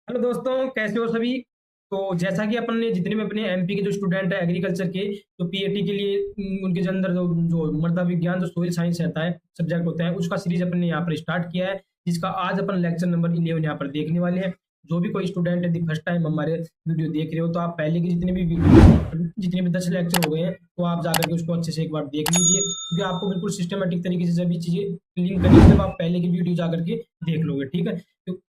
Hello दोस्तों, कैसे हो सभी। तो जैसा कि अपन ने जितने भी अपने एमपी के जो स्टूडेंट है एग्रीकल्चर के, तो पीएटी के लिए उनके जो अंदर जो मृदा विज्ञान जो सोइल साइंस रहता है सब्जेक्ट होता है, उसका सीरीज अपन ने यहाँ पर स्टार्ट किया है, जिसका आज अपन लेक्चर नंबर 11 यहाँ पर देखने वाले हैं। जो भी कोई स्टूडेंट यदि फर्स्ट टाइम हमारे वीडियो देख रहे हो, तो आप पहले के जितने भी 10 लेक्चर हो गए हैं, तो आप जाकर के उसको अच्छे से एक बार देख लीजिए, क्योंकि आपको बिल्कुल सिस्टमेटिक तरीके से सभी चीजें लिंक करेंगे जब आप पहले की वीडियो जाकर के देख लोगे। ठीक है। तो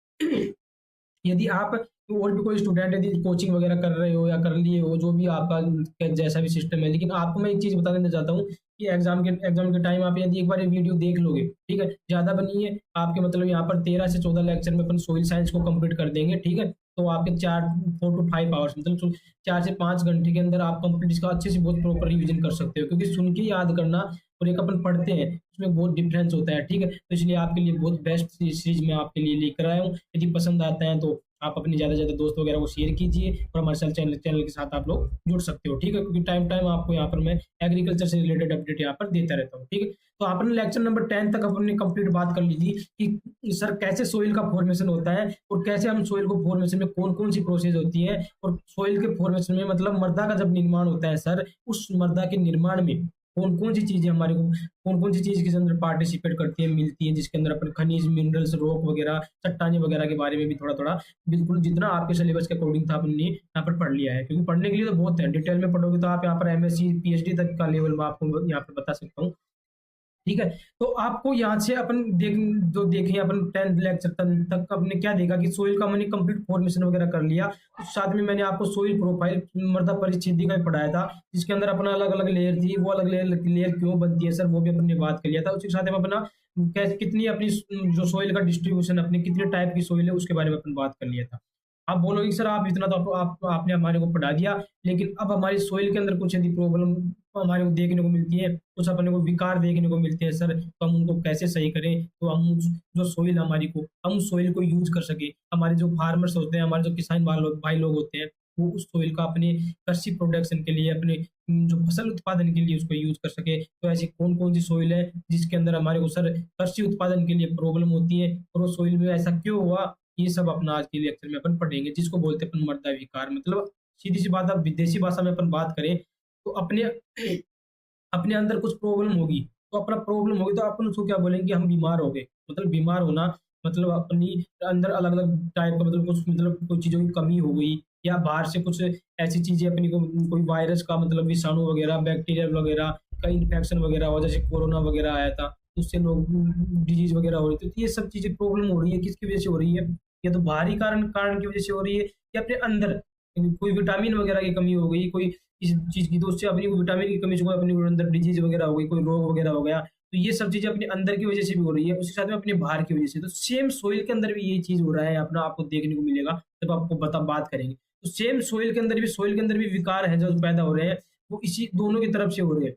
यदि आप और भी कोई स्टूडेंट यदि कोचिंग वगैरह कर रहे हो या कर लिए हो, जो भी आपका जैसा भी सिस्टम है, लेकिन आपको मैं एक चीज बता देना चाहता हूँ कि एग्जाम के टाइम आप यदि एक बार ये वीडियो देख लोगे, ठीक है, ज्यादा बनी है आपके, मतलब यहाँ पर 13 से 14 लेक्चर में अपन सोइल साइंस को कंप्लीट कर देंगे। ठीक है। तो आपके 4 to 5 आवर्स, मतलब 4 से 5 घंटे के अंदर आप कंप्लीट इसका अच्छे से बहुत प्रॉपर रिविजन कर सकते हो, क्योंकि सुन के याद करना और एक अपन पढ़ते हैं उसमें बहुत डिफरेंस होता है। ठीक है। तो इसलिए आपके लिए बहुत बेस्ट सीरीज मैं आपके लिए लेकर आया हूँ। यदि पसंद आता है तो आप अपने ज्यादा से ज्यादा दोस्त वगैरह को शेयर कीजिए, और हमारे साथ चैनल के साथ आप लोग जुड़ सकते हो। ठीक है। क्योंकि टाइम टाइम आपको यहाँ पर मैं एग्रीकल्चर से रिलेटेड अपडेट यहाँ पर देता रहता हूँ। ठीक है। तो आपने लेक्चर नंबर 10 तक अपने कंप्लीट बात कर ली थी कि सर कैसे सोइल का फॉर्मेशन होता है, और कैसे हम सोइल को फॉर्मेशन में कौन कौन सी प्रोसेस होती है, और सोइल के फॉर्मेशन में मतलब मृदा का जब निर्माण होता है सर, उस मृदा के निर्माण में कौन कौन सी चीजें हमारे को, कौन कौन सी चीज के अंदर पार्टिसिपेट करती है, मिलती है, जिसके अंदर अपन खनिज, मिनरल्स, रॉक वगैरह, चट्टाने वगैरह के बारे में भी थोड़ा थोड़ा बिल्कुल जितना आपके सिलेबस के अकॉर्डिंग था हमने यहाँ पर पढ़ लिया है। क्योंकि पढ़ने के लिए तो बहुत है, डिटेल में पढ़ोगे तो आप यहाँ पर एमएससी पीएचडी तक का लेवल में आपको यहाँ पर बता सकता हूँ। ठीक है। तो आपको यहाँ से अपन जो देखें अपन 10 लेक्चर तक अपने क्या देखा कि सोइल का मैंने कंप्लीट फॉर्मेशन वगैरह कर लिया। उस साथ में मैंने आपको सोइल प्रोफाइल मृदा परिस्थिति का पढ़ाया था, जिसके अंदर अपना अलग अलग लेयर थी, वो अलग लेयर क्यों बनती है सर, वो भी अपन ने बात कर लिया था। उसके साथ में अपना कैसे कितनी अपनी जो सोइल का डिस्ट्रीब्यूशन, अपनी कितने टाइप की सोइल है, उसके बारे में अपन बात कर लिया था। आप बोलोगे सर आप इतना तो आपने हमारे को पढ़ा दिया, लेकिन अब हमारी सोइल के अंदर कुछ यदि प्रॉब्लम हमारे को देखने को मिलती है, कुछ अपने को विकार देखने को मिलते हैं सर, तो हम उनको कैसे सही करें, तो हम जो सोइल हमारी को, हम उस सोइल को यूज कर सके। हमारे जो फार्मर्स होते हैं, हमारे जो किसान भाई लोग होते हैं, वो उस सोइल का अपने कृषि प्रोडक्शन के लिए, अपने जो फसल उत्पादन के लिए उसको यूज कर सके। तो ऐसी कौन कौन सी सोइल है जिसके अंदर हमारे को सर कृषि उत्पादन के लिए प्रॉब्लम होती है, और वो सोइल में ऐसा क्यों हुआ, ये सब अपना आज के लेक्चर में अपन पढ़ेंगे, जिसको बोलते हैं अपन मृदा विकार। मतलब सीधी सी बात, अब विदेशी भाषा में अपन बात करें तो अपने अपने अंदर कुछ प्रॉब्लम होगी, तो अपना प्रॉब्लम होगी तो अपन उसको क्या बोलेंगे, हम बीमार हो गए। मतलब बीमार होना मतलब अपनी अंदर अलग अलग टाइप का, मतलब कुछ, मतलब कोई चीजों की कमी हो गई, या बाहर से कुछ ऐसी चीजें अपनी को, कोई वायरस का, मतलब विषाणु वगैरह, बैक्टीरिया वगैरह का इन्फेक्शन वगैरह हो, जैसे कोरोना वगैरह आया था, उससे लोग डिजीज वगैरह हो रही थी। तो ये सब चीजें प्रॉब्लम हो रही है, किसकी वजह से हो रही है, या तो बाहरी कारण कारण की वजह से हो रही है, या अपने अंदर कोई विटामिन वगैरह की कमी हो गई, कोई इस चीज की, तो उससे अपनी विटामिन की कमी से कोई अपने अंदर डिजीज वगैरह हो गई, कोई रोग वगैरह हो गया। तो ये सब चीजें अपने अंदर की वजह से भी हो रही है, उसके साथ में अपने बाहर की वजह से। तो सेम सोइल के अंदर भी यही चीज हो रहा है अपना, आपको देखने को मिलेगा जब आपको बात करेंगे। तो सेम सोइल के अंदर भी विकार है जो पैदा हो रहे हैं, वो इसी दोनों की तरफ से हो रहे हैं।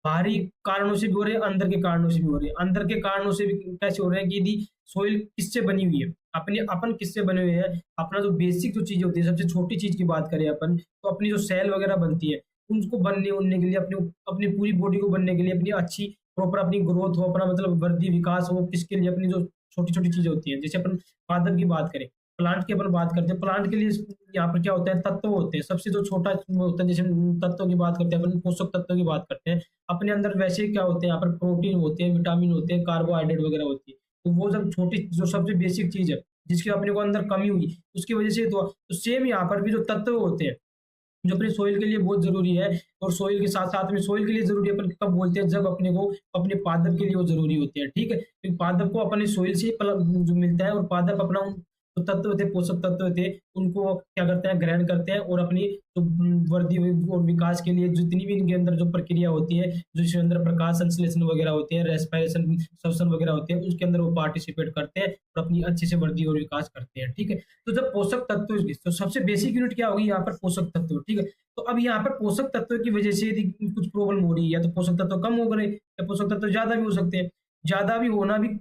बाहरी कारणों से भी हो रहे हैं, अंदर के कारणों से भी हो रहे हैं। अंदर के कारणों से भी कैसे हो रहे हैं कि यदि सोइल किससे बनी हुई है, अपने अपन किससे बने हुए हैं, अपना जो बेसिक जो चीज होती है, सबसे छोटी चीज की बात करें अपन, तो अपनी जो सेल वगैरह बनती है, उनको बनने उनने के लिए, अपने अपनी पूरी बॉडी को बनने के लिए, अपनी अच्छी प्रॉपर अपनी ग्रोथ हो, अपना मतलब वृद्धि विकास हो, किसके लिए, अपनी जो छोटी छोटी चीजें होती हैं, जैसे अपन पादप की बात करें, प्लांट की अपन बात करते हैं, प्लांट के लिए यहाँ पर क्या होता है, तत्व होते हैं। सबसे जो छोटा होता है, जैसे तत्वों की बात करते हैं अपन, पोषक तत्वों की बात करते हैं अपने अंदर, वैसे क्या होते हैं यहाँ पर, प्रोटीन होते हैं, विटामिन होते हैं, कार्बोहाइड्रेट वगैरह होती है। तो वो जब छोटी जो सबसे बेसिक चीज है, जिसकी अपने को अंदर कमी हुई, उसकी वजह से तो सेम यहाँ पर भी जो तत्व होते हैं, जो अपने सोइल के लिए बहुत जरूरी है, और सोइल के साथ साथ में सोइल के लिए जरूरी है, अपन कब बोलते हैं, जब अपने को अपने पादप के लिए वो जरूरी होते हैं। ठीक है। क्योंकि पादप को अपने सोइल से ही जो मिलता है, और पादप अपना जो तत्व होते हैं, पोषक तत्व होते हैं, उनको क्या करते हैं, ग्रहण करते हैं, और अपनी जो वृद्धि और विकास के लिए जितनी भी इनके अंदर जो प्रक्रिया होती है, जो इसके अंदर प्रकाश संश्लेषण वगैरह होते हैं, रेस्पिरेशन, श्वसन वगैरह होते हैं, उसके अंदर वो पार्टिसिपेट करते हैं, और अपनी अच्छे से वृद्धि और विकास करते हैं। ठीक है। तो जब पोषक तत्व, तो सबसे बेसिक यूनिट क्या होगी यहाँ पर, पोषक तत्व। ठीक है। तो अब यहाँ पर पोषक तत्व की वजह से यदि कुछ प्रॉब्लम हो रही है, या तो पोषक तत्व कम हो गए, या पोषक तत्व ज्यादा भी हो सकते हैं। ज्यादा भी होना भी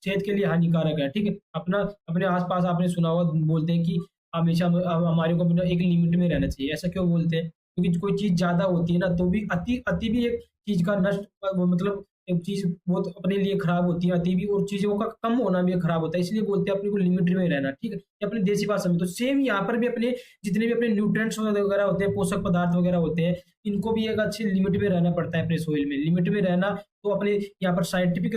सेहत के लिए हानिकारक है। ठीक है। अपना अपने आसपास आपने सुना होगा, बोलते हैं कि हमेशा हमारे को अपना एक लिमिट में रहना चाहिए। ऐसा क्यों बोलते हैं, क्योंकि कोई चीज ज्यादा होती है ना, तो भी अति अति भी एक चीज का नष्ट, वो मतलब एक चीज़ बहुत अपने लिए खराब होती है, आती भी, और चीज़ों का कम होना भी खराब होता है। इसलिए बोलते हैं अपने को लिमिट में रहना, ठीक है? ये अपनी देसी भाषा में। तो सेम यहाँ पर भी अपने जितने भी अपने न्यूट्रिएंट्स वगैरह होते हैं, पोषक पदार्थ वगैरह होते हैं, इनको भी एक अच्छी लिमिट में रहना पड़ता है अपने सोइल में। लिमिट में रहना तो अपने यहाँ पर साइंटिफिक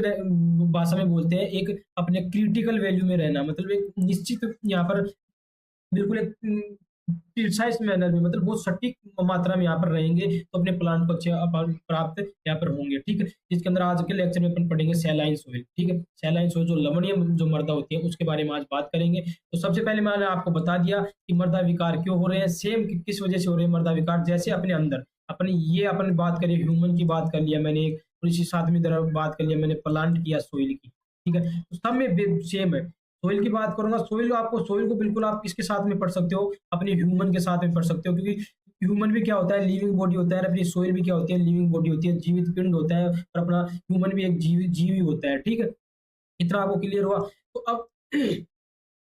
भाषा में बोलते हैं एक अपने क्रिटिकल वैल्यू में रहना, मतलब एक निश्चित यहाँ पर बिल्कुल एक प्रिसाइज़ मैनर में, मतलब बहुत सटीक मात्रा में यहाँ पर रहेंगे, तो अपने प्लांट को अच्छे प्राप्त यहाँ पर होंगे, ठीक है? जिसके अंदर आज के लेक्चर में अपन पढ़ेंगे सैलाइन सोइल, ठीक है? सैलाइन सोइल जो लवणीय जो मृदा होती है, उसके बारे में आज बात करेंगे। तो सबसे पहले मैंने आपको बता दिया कि मृदा विकार क्यों हो रहे हैं, सेम किस वजह से हो रहे हैं मृदा विकार। जैसे अपने अंदर अपन बात करें, ह्यूमन की बात कर लिया मैंने एक, और इसी साथ में इधर बात कर लिया मैंने प्लांट की या सोइल की, ठीक है? तो सब में सेम है। सोइल की बात करूंगा, सोइल को बिल्कुल आप किसके साथ में पढ़ सकते हो, अपने ह्यूमन के साथ में पढ़ सकते हो, क्योंकि ह्यूमन भी क्या होता है, लिविंग बॉडी होता है, अपनी सोइल भी क्या होती है, लिविंग बॉडी होती है, जीवित पिंड होता है, और अपना ह्यूमन भी एक जीवी होता है, ठीक है? इतना आपको क्लियर हुआ। तो अब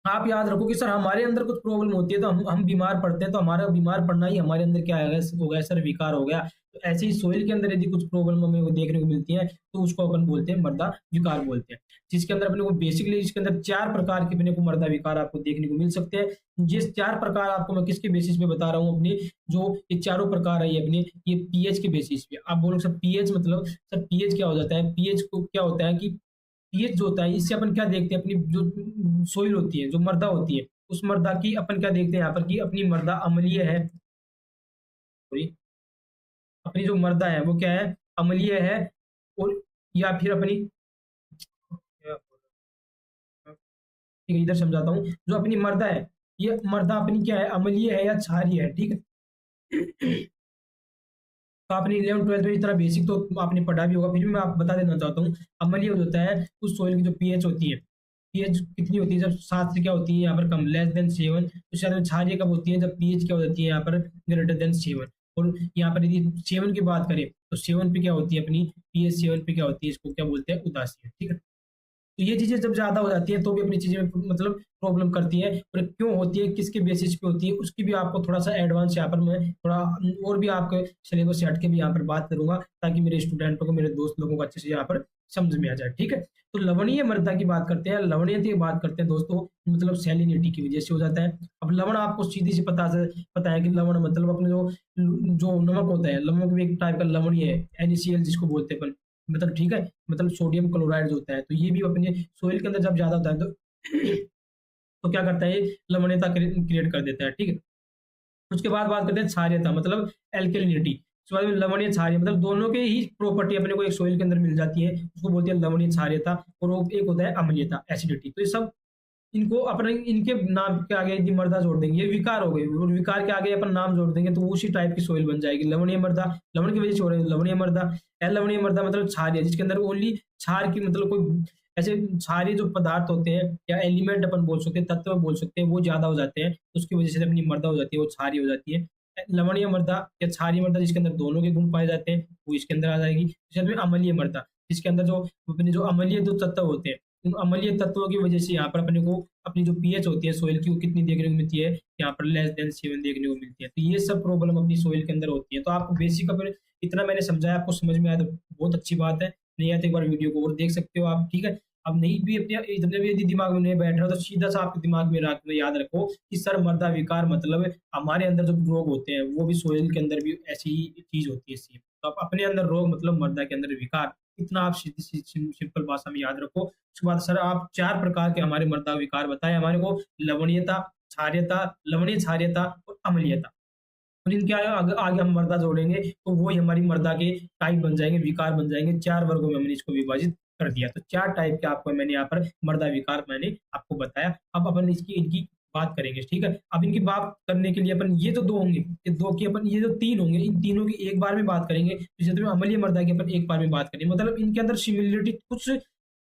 आप याद रखो कि सर हमारे अंदर कुछ प्रॉब्लम होती है, तो हम बीमार पड़ते हैं, तो हमारा बीमार पड़ना ही हमारे अंदर क्या हो गया सर, विकार हो गया। तो ऐसे ही सोइल के अंदर यदि कुछ प्रॉब्लम हमें वो देखने को मिलती है, तो उसको अपन बोलते हैं मृदा विकार बोलते हैं। जिसके अंदर अपने को बेसिकली इसके अंदर 4 प्रकार के अपने को मृदा विकार आपको देखने को मिल सकते हैं। जिस 4 प्रकार आपको मैं किसके बेसिस पे बता रहा हूँ, अपने जो ये चारों प्रकार है, ये अपने ये पीएच के बेसिस पे। आप बोलोगे सर पीएच मतलब, सर पीएच क्या हो जाता है? पीएच को क्या होता है कि पीएच जो होता है, इससे अपन क्या देखते हैं, अपनी जो सोइल होती है, जो मृदा होती है, उस मृदा की अपन क्या देखते हैं यहाँ पर कि अपनी मृदा अम्लीय है, सॉरी, अपनी जो मृदा है वो क्या है, अम्लीय है, और या फिर अपनी, ठीक है इधर समझाता हूँ, जो अपनी मृदा है, ये मृदा अपनी क्या है, अम्लीय है या क्षारीय है, ठीक है? तो आपने 11th-12th में इतना बेसिक तो आपने पढ़ा भी होगा, फिर भी मैं आप बता देना चाहता हूँ। अम्लीय होता है उस सोइल की जो पीएच होती है, पीएच कितनी होती है, जब 7 से क्या होती है यहाँ पर कम, लेस देन 7। तो शायद क्षारीय कब होती है, जब पीएच क्या हो जाती है यहाँ पर ग्रेटर देन 7। और यहाँ पर यदि 7 की बात करें, तो 7 पे क्या होती है अपनी पीएच, 7 पे क्या होती है, इसको क्या बोलते हैं, उदासीन, ठीक है? तो ये चीजें जब ज्यादा हो जाती हैं, तो भी अपनी चीजें में मतलब प्रॉब्लम करती है, और क्यों होती है, किसके बेसिस पे होती है, उसकी भी आपको थोड़ा सा एडवांस यहाँ पर मैं थोड़ा और भी आपके सिलेबस से हटके भी यहाँ पर बात करूंगा, ताकि मेरे स्टूडेंटों को, मेरे दोस्त लोगों को अच्छे से यहाँ पर समझ में आ जाए, ठीक है? तो लवणीय मृदा की बात करते हैं, लवणीय की बात करते हैं दोस्तों, मतलब सैलिनिटी की वजह से हो जाता है। अब लवण आपको सीधी सी पता है कि लवण मतलब अपने जो जो नमक होता है, नमक भी एक टाइप का लवणीय है, NaCl जिसको बोलते हैं अपन, मतलब ठीक है, मतलब सोडियम क्लोराइड जो होता है, तो ये भी अपने सोइल के अंदर जब ज्यादा होता है, तो क्या करता है, ये लवणीयता क्रिएट कर देता है, ठीक है? उसके बाद बात करते हैं क्षारीयता, मतलब एल्केलिनिटी। उसके बाद में लवणीय क्षारीय, मतलब दोनों के ही प्रॉपर्टी अपने को एक सोइल के अंदर मिल जाती है, उसको बोलते हैं लवणीय क्षारीयता, और वो एक होता है अम्लीयता, एसिडिटी। तो ये सब इनको अपने इनके नाम के आगे यदि मृदा जोड़ देंगे, ये विकार हो गए, और विकार के आगे अपन नाम जोड़ देंगे, तो वो उसी टाइप की सोइल बन जाएगी, लवणीय मृदा। लवण की वजह से हो रही है लवणीय मृदा। अलवणीय मृदा मतलब क्षारीय, जिसके अंदर ओनली क्षार की, मतलब कोई ऐसे क्षारीय जो पदार्थ होते हैं या एलिमेंट अपन बोल सकते हैं, तत्व बोल सकते हैं, वो ज्यादा हो जाते हैं, उसकी वजह से अपनी मृदा हो जाती है, वो क्षारीय हो जाती है। लवणीय मृदा या क्षारीय मृदा जिसके अंदर दोनों के गुण पाए जाते हैं, वो इसके अंदर आ जाएगी। अम्लीय मृदा, जिसके अंदर जो अपने जो अम्लीय जो तत्व होते हैं, उन अम्लीय तत्वों की वजह से यहाँ पर अपने को अपनी जो पीएच होती है सोइल की, वो कितनी देखने को मिलती है, यहाँ पर लेस देन 7 देखने को मिलती है। तो ये सब प्रॉब्लम अपनी सोइल के अंदर होती है। तो आपको बेसिक अपने इतना मैंने समझाया, आपको समझ में आया तो बहुत अच्छी बात है। नहीं आया तो एक बार वीडियो को और देख सकते हो आप, ठीक है? अब नहीं भी अपने इतने भी यदि दिमाग में नहीं बैठ रहा, तो सीधा सा आपके दिमाग में याद रखो कि सर मृदा विकार मतलब हमारे अंदर जो रोग होते हैं, वो भी सोइल के अंदर भी ऐसी ही चीज होती है सेम। तो आप अपने अंदर रोग मतलब मृदा के अंदर विकार, इतना आप सीधी सिंपल भाषा में याद रखो। उसके बाद सर आप 4 प्रकार के हमारे मृदा विकार बताए हमारे को, लवणीयता, क्षारीयता, लवणीय क्षारीयता और अम्लीयता। और इनके आगे हम मृदा जोड़ेंगे, तो वो ही हमारी मृदा के टाइप बन जाएंगे, विकार बन जाएंगे। 4 वर्गों में हमने इसको विभाजित कर दिया। तो 4 टाइप के आपको मैंने यहाँ पर मृदा विकार मैंने आपको बताया। अब अपन इनकी बात करेंगे, ठीक है? अब इनकी बात करने के लिए अपन ये जो 2 होंगे, ये 2 की अपन ये जो 3 होंगे, इन तीनों की एक बार में बात करेंगे। जैसे अम्लीय मृदा की अपन एक बार में बात करेंगे, मतलब इनके अंदर सिमिलरिटी कुछ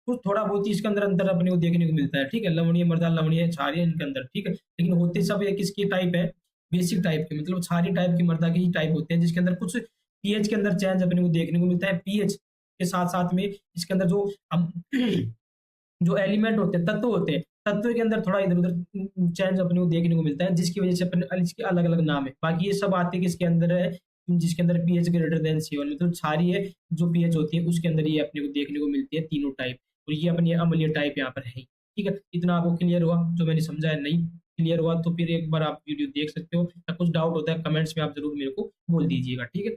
कुछ थोड़ा बहुत ही इसके अंदर अंतर अपने को देखने को मिलता है, ठीक है? लवणीय मृदा, लवणीय क्षारीय इनके अंदर, ठीक है? लेकिन होते सब एक इसकी टाइप है, बेसिक टाइप के, मतलब क्षारीय टाइप की मृदा के ही टाइप होते हैं, जिसके अंदर कुछ पीएच के अंदर चेंज अपने को देखने को मिलता है। पीएच के साथ साथ में इसके अंदर जो जो एलिमेंट होते हैं, तत्व होते हैं, तत्व के अंदर थोड़ा इधर उधर चेंज अपने को देखने को मिलता है, जिसकी वजह से अपने इसके अलग अलग नाम है। बाकी ये सब आते किसके अंदर है, जिसके अंदर पीएच ग्रेटर देन 7, मतलब क्षारीय जो पीएच होती है उसके अंदर ये अपने को देखने को मिलती है तीनों टाइप, और ये अपनी अम्लीय टाइप यहाँ पर है। ठीक है, इतना आपको क्लियर हुआ जो मैंने समझाया? नहीं क्लियर हुआ तो फिर एक बार आप वीडियो देख सकते हो, या कुछ डाउट होता है कमेंट्स में आप जरूर मेरे को बोल दीजिएगा। ठीक है,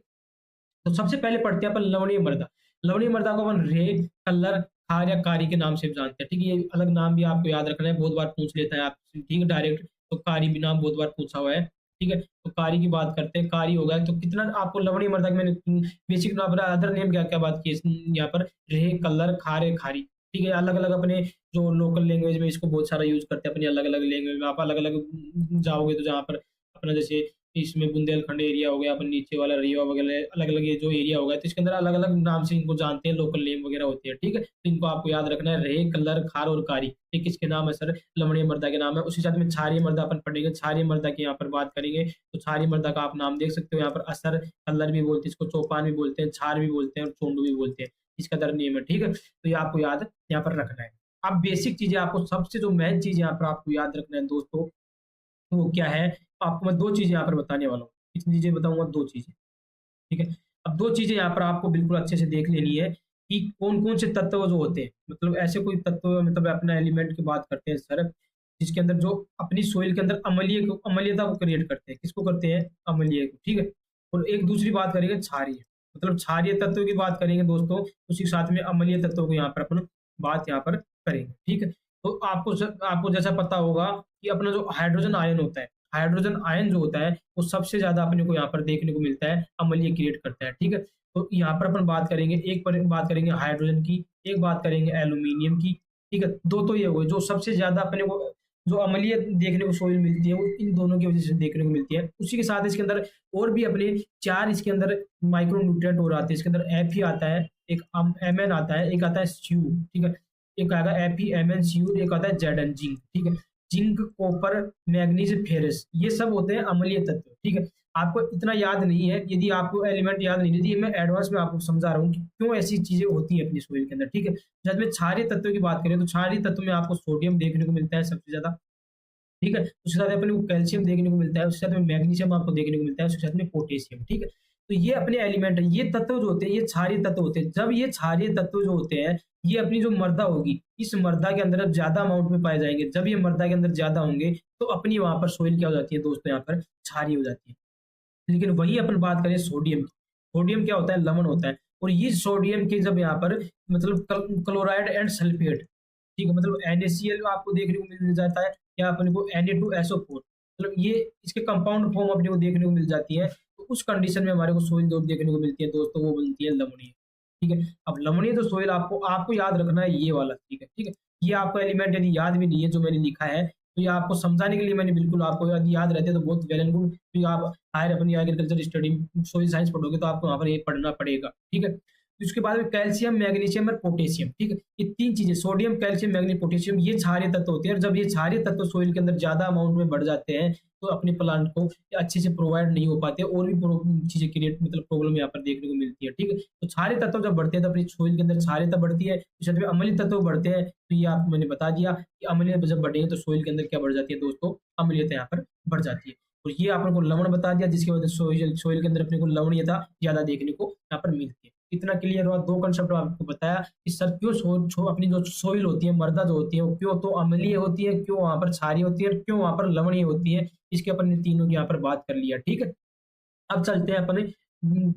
तो सबसे पहले पढ़ते हैं अपन लवणीय मृदा। लवणीय मृदा को अपन रे, कलर, खार या कारी के नाम से भी जानते हैं। ठीक है, ये अलग नाम भी आपको याद रखना है, बहुत बार पूछ लेता है आपसे। ठीक है, डायरेक्ट तो कारी भी नाम बहुत बार पूछा हुआ है। ठीक है, तो कारी की बात करते हैं। कारी हो गया तो कितना आपको लवणीय मृदा के मैंने बेसिक नाम, अदर नेम क्या क्या बात की है यहाँ पर, रे, कलर, खारे, खारी। ठीक है, अलग अलग अपने जो लोकल लैंग्वेज में इसको बहुत सारा यूज करते हैं, अपनी अलग अलग लैंग्वेज में आप अलग अलग जाओगे तो जहाँ पर अपना जैसे इसमें बुंदेलखंड एरिया हो गया, अपन नीचे वाला रीवा वगैरह अलग अलग ये जो एरिया होगा तो इसके अंदर अलग अलग नाम से इनको जानते हैं, लोकल नेम वगैरह होते हैं। ठीक है, तो इनको आपको याद रखना है, रे, कलर, खार और कारी। ये किसके नाम है सर? लवणीय मृदा के नाम है। उसी साथ में क्षारीय मृदा अपन पढ़ेंगे, क्षारीय मृदा की यहाँ पर बात करेंगे। तो क्षारीय मृदा का आप नाम देख सकते हो यहाँ पर, असर, कलर भी बोलते हैं इसको, चौपान भी बोलते हैं, क्षार भी बोलते हैं और चोंडू भी बोलते हैं। इसका अदर नेम है। ठीक है, तो ये आपको याद यहाँ पर रखना है। अब बेसिक चीजें आपको, सबसे जो मेन चीज यहाँ पर आपको याद रखना है दोस्तों, वो क्या है? आपको मैं दो चीजें यहाँ पर बताने वाला हूँ। कितनी चीजें बताऊंगा? दो चीजें। ठीक है, अब दो चीजें यहाँ पर आपको बिल्कुल अच्छे से देख लेनी है कि कौन कौन से तत्व जो होते हैं, मतलब ऐसे कोई तत्व, मतलब अपना एलिमेंट की बात करते हैं सर, जिसके अंदर जो अपनी सोइल के अंदर अम्लीयता को क्रिएट करते हैं। किसको करते हैं? अम्लीय को। ठीक है, और एक दूसरी बात करेंगे क्षारीय, मतलब क्षारीय तत्व की बात करेंगे दोस्तों, उसी के साथ में अम्लीय तत्वों को यहाँ पर अपन बात यहाँ पर करेंगे। ठीक है, तो आपको जैसा पता होगा कि अपना जो हाइड्रोजन आयन होता है, हाइड्रोजन आयन जो होता है वो सबसे ज्यादा अपने को यहाँ पर देखने को मिलता है, अम्लीय क्रिएट करता है। ठीक है, तो यहाँ पर अपन बात करेंगे, एक पर बात करेंगे हाइड्रोजन की, एक बात करेंगे एल्यूमिनियम की। ठीक है, दो तो ये हो गए जो सबसे ज्यादा अपने को जो अम्लीय देखने को सोइल मिलती है वो इन दोनों की वजह से देखने को मिलती है। उसी के साथ इसके अंदर और भी अपने चार इसके अंदर माइक्रो न्यूट्रिएंट और आते हैं। इसके अंदर Fe आता है, एक Mn आता है, एक आता है Cu। ठीक है, एक आएगा Fe, Mn, Cu, एक आता है Zn, जिंक। ठीक है, जिंक, कॉपर, मैग्नीज, फेरस, ये सब होते हैं अम्लीय तत्व। ठीक है, आपको इतना याद नहीं है, यदि आपको एलिमेंट याद नहीं रहती, मैं एडवांस में आपको समझा रहा हूँ कि क्यों ऐसी चीजें होती हैं अपनी सोइल के अंदर। ठीक है, जब में क्षारीय तत्व की बात करें तो क्षारीय तत्व में आपको सोडियम देखने को मिलता है सबसे ज्यादा। ठीक है, उसके साथ अपने को कैल्शियम देखने को मिलता है, उसके साथ में मैग्नीशियम आपको देखने को मिलता है, उसके साथ में पोटेशियम। ठीक है, तो ये अपने एलिमेंट है, ये तत्व जो होते हैं ये क्षारीय तत्व होते हैं। जब ये क्षारीय तत्व जो होते हैं ये अपनी जो मृदा होगी, इस मृदा के अंदर ज्यादा अमाउंट में पाए जाएंगे। जब ये मृदा के अंदर ज्यादा होंगे तो अपनी वहां पर सोइल क्या हो जाती है दोस्तों? यहाँ पर क्षारीय हो जाती है। लेकिन वही अपन बात करें सोडियम की, सोडियम क्या होता है? लवण होता है। और ये सोडियम के जब यहाँ पर मतलब क्लोराइड एंड सल्फेट, ठीक है, मतलब NaCl आपको देखने को मिल जाता है, या अपने को Na2SO4, मतलब ये इसके कंपाउंड फॉर्म अपने को देखने को मिल जाती है। तो उस कंडीशन में हमारे को सोइल जो देखने को मिलती है दोस्तों वो बनती है लवणीय। ठीक है, अब लवणीय जो सोइल आपको आपको याद रखना है ये वाला। ठीक है, ठीक है, ये आपका एलिमेंट यदि याद भी नहीं है जो मैंने लिखा है तो ये आपको समझाने के लिए मैंने बिल्कुल, आपको यदि याद रहते तो बहुत वेल एंड गुड, क्योंकि आप हायर अपनी एग्रीकल्चर स्टडी सोइल साइंस पढ़ोगे तो आपको वहाँ पर ये पढ़ना पड़ेगा। ठीक है, उसके बाद में कैल्शियम, मैग्नीशियम और पोटेशियम। ठीक है, ये तीन चीजें, सोडियम, कैल्शियम, मैग्नीशियम, पोटेशियम, ये क्षारीय तत्व होते हैं। और जब ये क्षारीय तत्व सोइल के अंदर ज्यादा अमाउंट में बढ़ जाते हैं तो अपने प्लांट को अच्छे से प्रोवाइड नहीं हो पाते और भी चीजें क्रिएट, मतलब प्रॉब्लम यहाँ पर देखने को मिलती है। ठीक है, तो क्षारीय तत्व जब बढ़ते हैं तो अपनी सोइल के अंदर क्षारीयता बढ़ती है, तो जब अम्लीय तत्व बढ़ते हैं तो ये आपको मैंने बता दिया कि अम्लीय जब बढ़ेंगे तो सोइल के अंदर क्या बढ़ जाती है दोस्तों? अम्लीयता यहाँ पर बढ़ जाती है। और ये आपने को लवण बता दिया जिसकी वजह से सोइल के अंदर अपने को लवणीयता ज्यादा देखने को यहाँ पर मिलती है। इतना क्लियर हुआ? दो कंसेप्ट आपको बताया कि सर क्यों अपनी जो सोइल होती है, मृदा जो होती है वो क्यों तो अम्लीय होती है, क्यों वहां पर क्षारीय होती है, क्यों वहां पर लवणीय होती है। इसके अपन ने तीनों की यहाँ पर बात कर लिया। ठीक है, अब चलते हैं अपने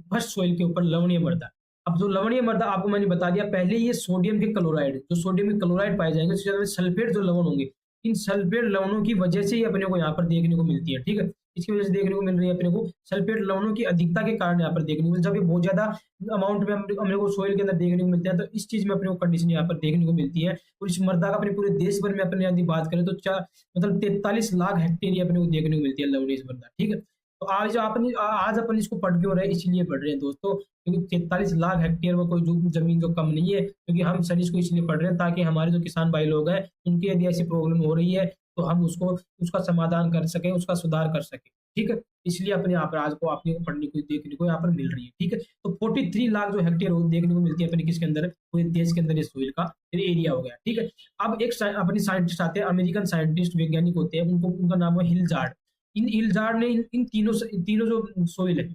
फर्स्ट सोइल के ऊपर, लवणीय मृदा। अब जो लवणीय मृदा आपको मैंने बता दिया पहले, ये सोडियम के क्लोराइड, जो सोडियम के क्लोराइड पाए जाएंगे, उसके साथ सल्फेट जो लवण होंगे, इन सल्फेट लवणों की वजह से ही अपने को यहाँ पर देखने को मिलती है। ठीक है, इसकी वजह से देखने को मिल रही है अपने को सल्फेट लवणों की अधिकता के कारण यहाँ पर देखने को मिलती है। जब ये बहुत ज्यादा अमाउंट में अपने को सोइल के अंदर देखने को मिलते हैं तो इस चीज में अपने को कंडीशन यहाँ पर देखने को मिलती है। और इस मृदा का अपने पूरे देश भर में अपने यदि बात करें तो मतलब 43 लाख हेक्टेयर अपने को देखने को मिलती है लवणीय मृदा। ठीक है, तो आज अपन इसको पढ़ क्यों रहे हैं? इसलिए पढ़ रहे हैं दोस्तों क्योंकि 43 लाख हेक्टेयर में कोई जमीन जो कम नहीं है, क्योंकि हम सर इसको इसलिए पढ़ रहे हैं ताकि हमारे जो किसान भाई लोग हैं उनकी यदि ऐसी प्रॉब्लम हो रही है तो हम उसका समाधान कर सके, उसका सुधार कर सके। ठीक है, इसलिए अपने यहाँ पर आज को आपने को पढ़ने को देखने को यहाँ पर मिल रही है। ठीक है, तो 43 लाख जो हेक्टेयर देखने को मिलती है अपने किसके अंदर? पूरे देश के अंदर ये सोइल का एरिया हो गया। ठीक है, अब एक अपनी साइंटिस्ट आते हैं, अमेरिकन साइंटिस्ट वैज्ञानिक होते हैं, उनका नाम है हिलजार्ड। इन हिलजार्ड ने इन तीनों जो सोइल है,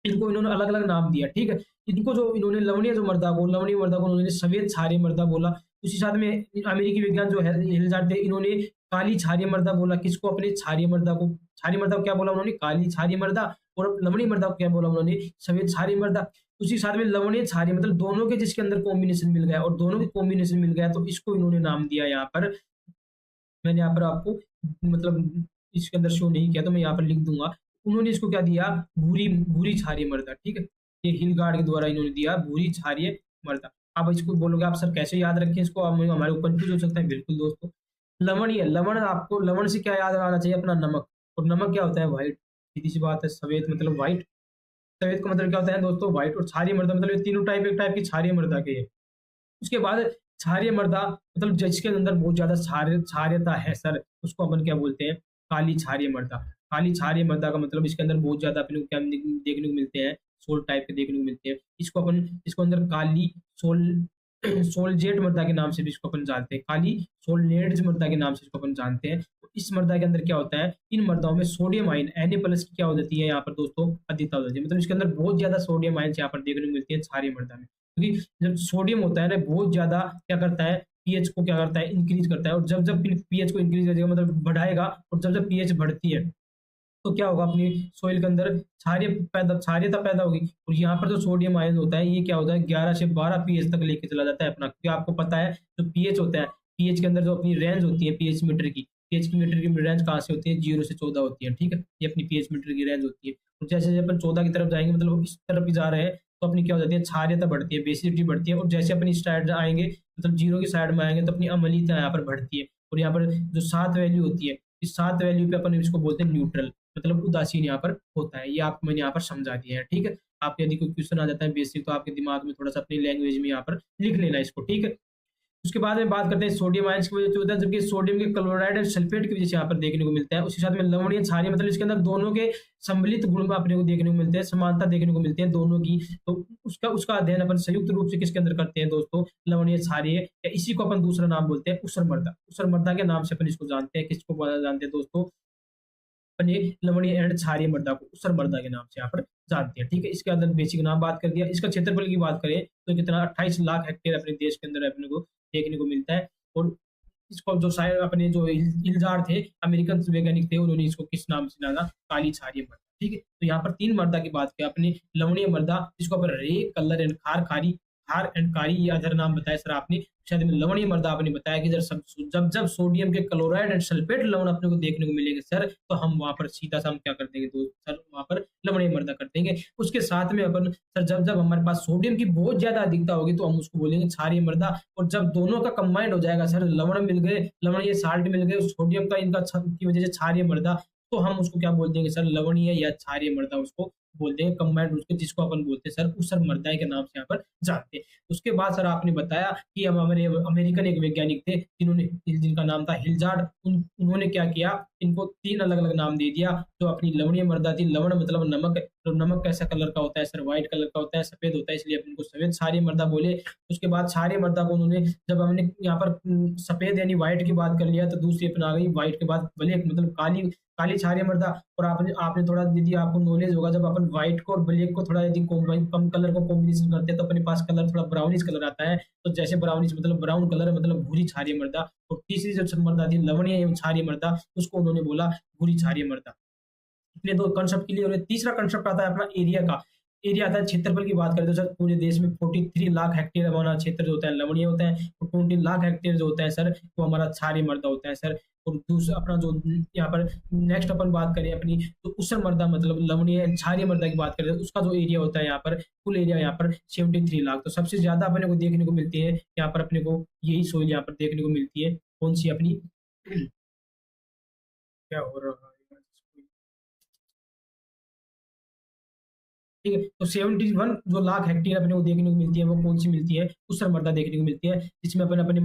इनको इन्होंने अलग-अलग नाम दिया, ठीक है? इनको जो इन्होंने लवणीय मृदा को उन्होंने सफेद क्षारीय मृदा बोला। उसी साथ में अमेरिकी विज्ञान जो है हिलजार्ड थे, इन्होंने काली क्षारीय मृदा बोला। किसको? अपने क्षारीय मृदा को क्या बोला उन्होंने? काली क्षारीय मृदा। और लवणीय मृदा को क्या बोला उन्होंने? सफेद क्षारीय मृदा। उसी के साथ में लवणीय क्षारीय मतलब दोनों के जिसके अंदर कॉम्बिनेशन मिल गया और दोनों के कॉम्बिनेशन मिल गया, तो इसको इन्होंने नाम दिया यहाँ पर। मैंने यहाँ पर आपको मतलब इसके अंदर शो नहीं किया, तो मैं यहाँ पर लिख दूँगा। उन्होंने इसको क्या दिया? भूरी भूरी क्षारीय मृदा, ठीक है? ये हिलगार्ड के द्वारा इन्होंने दिया भूरी क्षारीय मृदा। आप इसको बोलोगे आप सर कैसे याद रखें इसको? अब हमारे को कन्फ्यूज़ हो सकता है। बिल्कुल दोस्तों, लवणीय, आपको लवण से क्या याद आना चाहिए? अपना नमक। और नमक क्या होता है? व्हाइट। सीधी-सी बात है, सफेद मतलब व्हाइट। सफेद का मतलब क्या होता है दोस्तों? व्हाइट। और क्षारीय मृदा मतलब ये तीनों टाइप एक टाइप की क्षारीय मृदा के हैं। उसके बाद क्षारीय मृदा मतलब जिसके अंदर बहुत ज़्यादा क्षारीयता है सर, उसको अपन क्या बोलते हैं? काली क्षारीय मृदा। काली क्षारीय मृदा का मतलब इसके अंदर बहुत ज़्यादा अपने को क्या देखने को मिलते हैं? सोल्ट टाइप के देखने को मिलते हैं। इसको अंदर काली सोलजेट मृदा के नाम से भी इसको अपन जानते हैं। काली सोलनेट्स मृदा के नाम से इसको अपन जानते हैं। तो इस मृदा के अंदर क्या होता है? इन मृदाओं में सोडियम आयन Na+ की क्या हो जाती है यहाँ पर दोस्तों? अधिकता हो जाती है। मतलब इसके अंदर बहुत ज़्यादा सोडियम आयन्स यहाँ पर देखने को मिलती है क्षारीय मृदा में। क्योंकि जब सोडियम होता है ना बहुत ज़्यादा क्या करता है? पीएच को क्या करता है? इंक्रीज़ करता है। और जब पीएच को इंक्रीज़ करेगा मतलब बढ़ाएगा, और जब पीएच बढ़ती है, तो क्या होगा? अपनी सॉइल के अंदर क्षारीयता पैदा होगी। और यहाँ पर जो सोडियम आयन होता है, ये क्या होता है? 11 से 12 पीएच तक लेके चला जाता है अपना। क्योंकि आपको पता है जो पीएच होता है, पीएच के अंदर जो अपनी रेंज होती है पीएच की मीटर की रेंज कहाँ से होती है? 0 से 14 होती है, ठीक है? ये अपनी पीएच मीटर की रेंज होती है। और जैसे-जैसे अपन 14 की तरफ जाएँगे मतलब इस तरफ ही जा रहे हैं, तो अपनी क्या हो जाती है? क्षारीयता बढ़ती है, बेसिसिटी बढ़ती है। और जैसे अपन इस साइड आएँगे मतलब 0 की साइड में आएँगे, तो अपनी अम्लीयता यहाँ पर बढ़ती है। और यहाँ पर जो 7 वैल्यू होती है, इस 7 वैल्यू पे अपन इसको बोलते हैं न्यूट्रल, मतलब उदासीन यहाँ पर होता है। ये आपको मैंने यहाँ पर समझा दिया है, ठीक है? आपको यदि कोई क्वेश्चन आ जाता है बेसिक, तो आपके दिमाग में थोड़ा-सा अपनी लैंग्वेज में यहाँ पर लिख लेना इसको, ठीक है? उसके बाद में बात करते हैं सोडियम आयन्स की वजह से होता है, जबकि सोडियम के क्लोराइड और सल्फेट की वजह से यहाँ पर देखने को मिलता है। उसी के साथ में लवणीय क्षारीय मतलब इसके अंदर दोनों के सम्मिलित गुण अपने को देखने को मिलते हैं, समानता देखने को मिलती है दोनों की। तो उसका अध्ययन अपन संयुक्त रूप से किसके अंदर करते हैं दोस्तों? लवणीय क्षारीय, या इसी को अपन दूसरा नाम बोलते हैं ऊसर मृदा। ऊसर मृदा के नाम से अपन इसको जानते हैं। किसको जानते हैं दोस्तों? अपन ये लवणीय एंड क्षारीय मृदा को ऊसर मृदा के नाम से यहाँ पर जानते हैं, ठीक है? इसके अंदर बेसिक नाम बात कर दिया। इसका क्षेत्रफल की बात करें तो कितना 28 लाख हेक्टेयर अपने देश के अंदर अपने को देखने को मिलता है। और इसको जो शायद अपने जो इल्जार थे, अमेरिकन वैज्ञानिक थे, उन्होंने इसको किस नाम से जाना? काली क्षारीय मृदा, ठीक है? तो यहाँ पर 3 मृदा की बात करें अपनी। लवणीय मृदा जिसको अपन रे, कलर एंड खार एंड कारी, ये अदर नाम बताया सर आपने। शायद में लवणीय मृदा आपने बताया कि जब सोडियम के क्लोराइड एंड सल्फेट लवण अपने को देखने को मिलेंगे सर, तो हम वहां पर सीधा सा हम क्या कर देंगे दोस्त? सर वहां पर लवणीय मृदा कर देंगे। उसके साथ में अपन सर जब हमारे पास सोडियम की बहुत ज्यादा अधिकता होगी, तो हम उसको बोलेंगे क्षारीय मृदा। और जब दोनों का कंबाइंड हो जाएगा सर, लवण मिल गए, लवणीय साल्ट मिल गए, सोडियम का इनका की वजह से क्षारीय मृदा, तो हम उसको क्या बोल देंगे सर? लवणीय या क्षारीय मृदा उसको बोल देंगे कंबाइंड उसके, जिसको अपन बोलते हैं सर ऊसर मृदा के नाम से यहाँ पर जानते हैं। उसके बाद सर आपने बताया कि हम हमारे अमेरिकन एक वैज्ञानिक थे जिनका नाम था हिलजार्ड। उन्होंने क्या किया? इनको 3 अलग-अलग नाम दे दिया। जो अपनी लवणीय मृदा थी, लवण मतलब नमक, तो नमक कैसा कलर का होता है सर? व्हाइट कलर का होता है, सफेद होता है, इसलिए अपन इनको सफेद क्षारीय मृदा बोले। उसके बाद क्षारीय मृदा को उन्होंने, जब हमने यहाँ पर सफेद यानी व्हाइट की बात कर लिया, तो दूसरी अपना आ गई व्हाइट के बाद ब्लैक मतलब काली काली क्षारीय मृदा। और आपने थोड़ा यदि आपको नॉलेज होगा, जब अपन व्हाइट को और ब्लैक को थोड़ा यदि कम कलर को कॉम्बिनेशन करते हैं, तो अपने पास कलर थोड़ा ब्राउनिश कलर आता है। तो जैसे ब्राउनिश मतलब ब्राउन कलर मतलब भूरी क्षारीय मृदा। और तीसरी जो मृदा थी लवणीय एवं क्षारीय मृदा, उसको उन्होंने बोला भूरी क्षारीय मृदा। इतने 2 कांसेप्ट क्लियर हुए। तीसरा कांसेप्ट आता है अपना एरिया का। एरिया आता है क्षेत्रफल की बात करें तो सर पूरे देश में 43 लाख हेक्टेयर हमारा क्षेत्र जो होता है लवणीय होता है, और 20 लाख हेक्टेयर जो होता है सर, वो हमारा क्षारीय मृदा होता है सर। और दूसरा अपना जो यहाँ पर नेक्स्ट अपन बात करें अपनी, तो ऊसर मृदा मतलब लवणीय क्षारीय मृदा की बात करें, तो उसका जो एरिया होता है यहाँ पर, कुल एरिया यहाँ पर 73 लाख। तो सबसे ज्यादा अपने को देखने को मिलती है यहाँ पर, अपने को यही सोइल यहाँ पर देखने को मिलती है। कौन सी अपनी क्या हो रहा है? ठीक है, तो 71 जो लाख हेक्टेयर अपने को देखने को मिलती है, वो कौन सी मिलती है? ऊसर मृदा देखने को मिलती है। जिसमें अपन अपने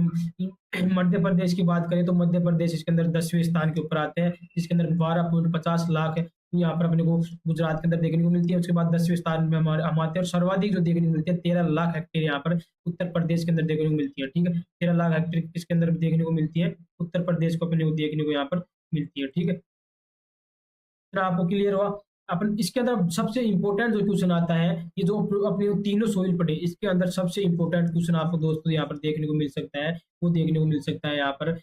मध्य प्रदेश की बात करें, तो मध्य प्रदेश इसके अंदर 10वें स्थान के ऊपर आते हैं, जिसके अंदर 12.50 लाख है। यहाँ पर अपने को गुजरात के अंदर देखने को मिलती है। उसके बाद 10वें स्थान में हम आते हैं, और सर्वाधिक जो देखने को मिलती है 13 लाख हेक्टेयर यहाँ पर उत्तर प्रदेश के अंदर देखने को मिलती है, ठीक है? 13 लाख हेक्टेयर किसके अंदर देखने को मिलती है? उत्तर प्रदेश को अपने को देखने को यहाँ पर मिलती है, ठीक है? फिर आपको क्लियर हुआ। अपन इसके अंदर सबसे इंपॉर्टेंट जो क्वेश्चन आता है, ये जो अपने तीनों सोइल पड़े, इसके अंदर सबसे इंपॉर्टेंट क्वेश्चन आपको दोस्तों यहाँ पर देखने को मिल सकता है, वो देखने को मिल सकता है यहाँ पर,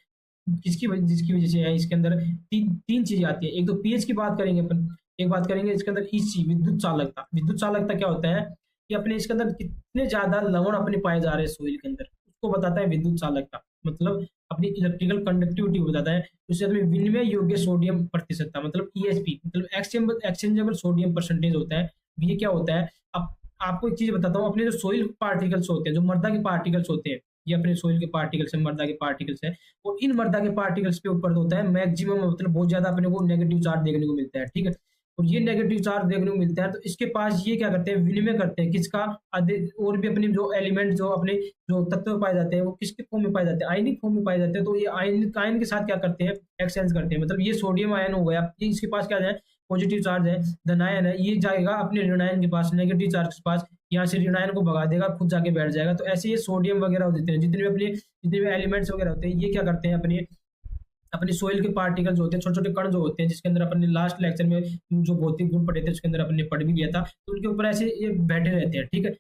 जिसकी वजह से है इसके अंदर तीन चीजें आती है। एक तो पीएच की बात करेंगे अपन, एक बात करेंगे इसके अंदर ईसी विद्युत चालकता। विद्युत चालकता क्या होता है कि अपने इसके अंदर कितने ज्यादा लवण अपने पाए जा रहे हैं सोइल के अंदर, उसको बताता है विद्युत चालकता। मतलब अपनी इलेक्ट्रिकल कंडक्टिविटी बताता है। उससे हमें विनिमय योग्य सोडियम प्रतिशतता मतलब ईएसपी मतलब एक्सचेंजेबल सोडियम परसेंटेज होता है। ये क्या होता है, अब आपको एक चीज बताता हूँ, अपने जो सोइल पार्टिकल्स होते हैं, जो मृदा के पार्टिकल्स होते हैं, ये अपने सोइल के पार्टिकल्स है, मृदा के पार्टिकल्स है, और इन मृदा के पार्टिकल्स पे ऊपर होता है मैक्सिमम, मतलब बहुत ज्यादा अपने को नेगेटिव चार्ज देखने को मिलता है, ठीक है। और ये नेगेटिव चार्ज देखने को मिलता है, तो इसके पास ये क्या करते हैं, विनिमय करते हैं किसका, और भी अपने जो एलिमेंट, जो अपने जो तत्व पाए जाते हैं, वो किसके फॉर्म में पाए जाते हैं, आयनिक फॉर्म में पाए जाते हैं। तो ये आयन के साथ क्या करते हैं, एक्सचेंज करते हैं। मतलब ये सोडियम आयन हो गया, ये इसके पास क्या है, पॉजिटिव चार्ज है, धन आयन है, ये जाएगा अपने ऋणायन के पास, नेगेटिव चार्ज के पास, यहाँ से ऋणायन को भगा देगा, खुद जाके बैठ जाएगा। तो ऐसे ये सोडियम वगैरह होते हैं, जितने भी एलिमेंट्स वगैरह होते हैं, ये क्या करते हैं, अपने सोइल के पार्टिकल्स होते हैं, छोटे छोटे कण जो होते हैं, जिसके अंदर अपने लास्ट लेक्चर में जो भौतिक गुण पढ़े थे उसके अंदर अपने पढ़ भी लिया था, तो उनके ऊपर ऐसे ये बैठे रहते हैं, ठीक है,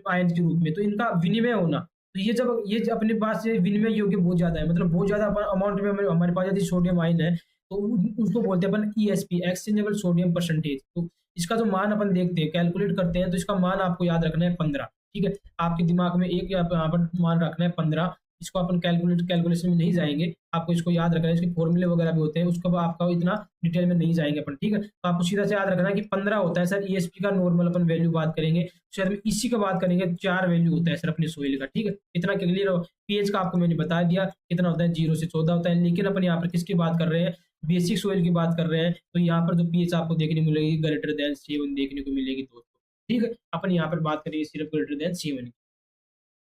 आयन के रूप में। तो इनका विनिमय होना, तो ये जब अपने पास ये विनिमय योग्य बहुत ज्यादा है, मतलब बहुत ज्यादा अमाउंट में हमारे पास यदि सोडियम आयन है, तो उसको बोलते हैं अपन ईएसपी, एक्सचेंजेबल सोडियम परसेंटेज। तो इसका जो मान अपन देखते हैं, कैलकुलेट करते हैं, तो इसका मान आपको याद रखना है 15, ठीक है। आपके दिमाग में एक यहाँ पर मान रखना है 15। इसको अपन कैलकुलेशन में नहीं जाएंगे, आपको इसको याद रखना है, इसके फॉर्मूले वगैरह भी होते हैं, उसको आपका इतना डिटेल में नहीं जाएंगे अपन, ठीक है। तो आपको सीधा से याद रखना है कि 15 होता है सर ईएसपी का नॉर्मल अपन वैल्यू बात करेंगे। सर हम इसी का बात करेंगे, 4 वैल्यू होता है सर अपने सोइल का, ठीक है। इतना क्लियर हो। पीएच का आपको मैंने बता दिया कितना होता है, 0 से 14 होता है। लेकिन अपन यहाँ पर किसकी बात कर रहे हैं, बेसिक सोइल की बात कर रहे हैं। तो यहाँ पर जो पीएच आपको देखने को मिलेगी ग्रेटर देन 7 देखने को मिलेगी दोस्तों, ठीक है। अपन यहाँ पर बात करेंगे सिर्फ ग्रेटर देन 7।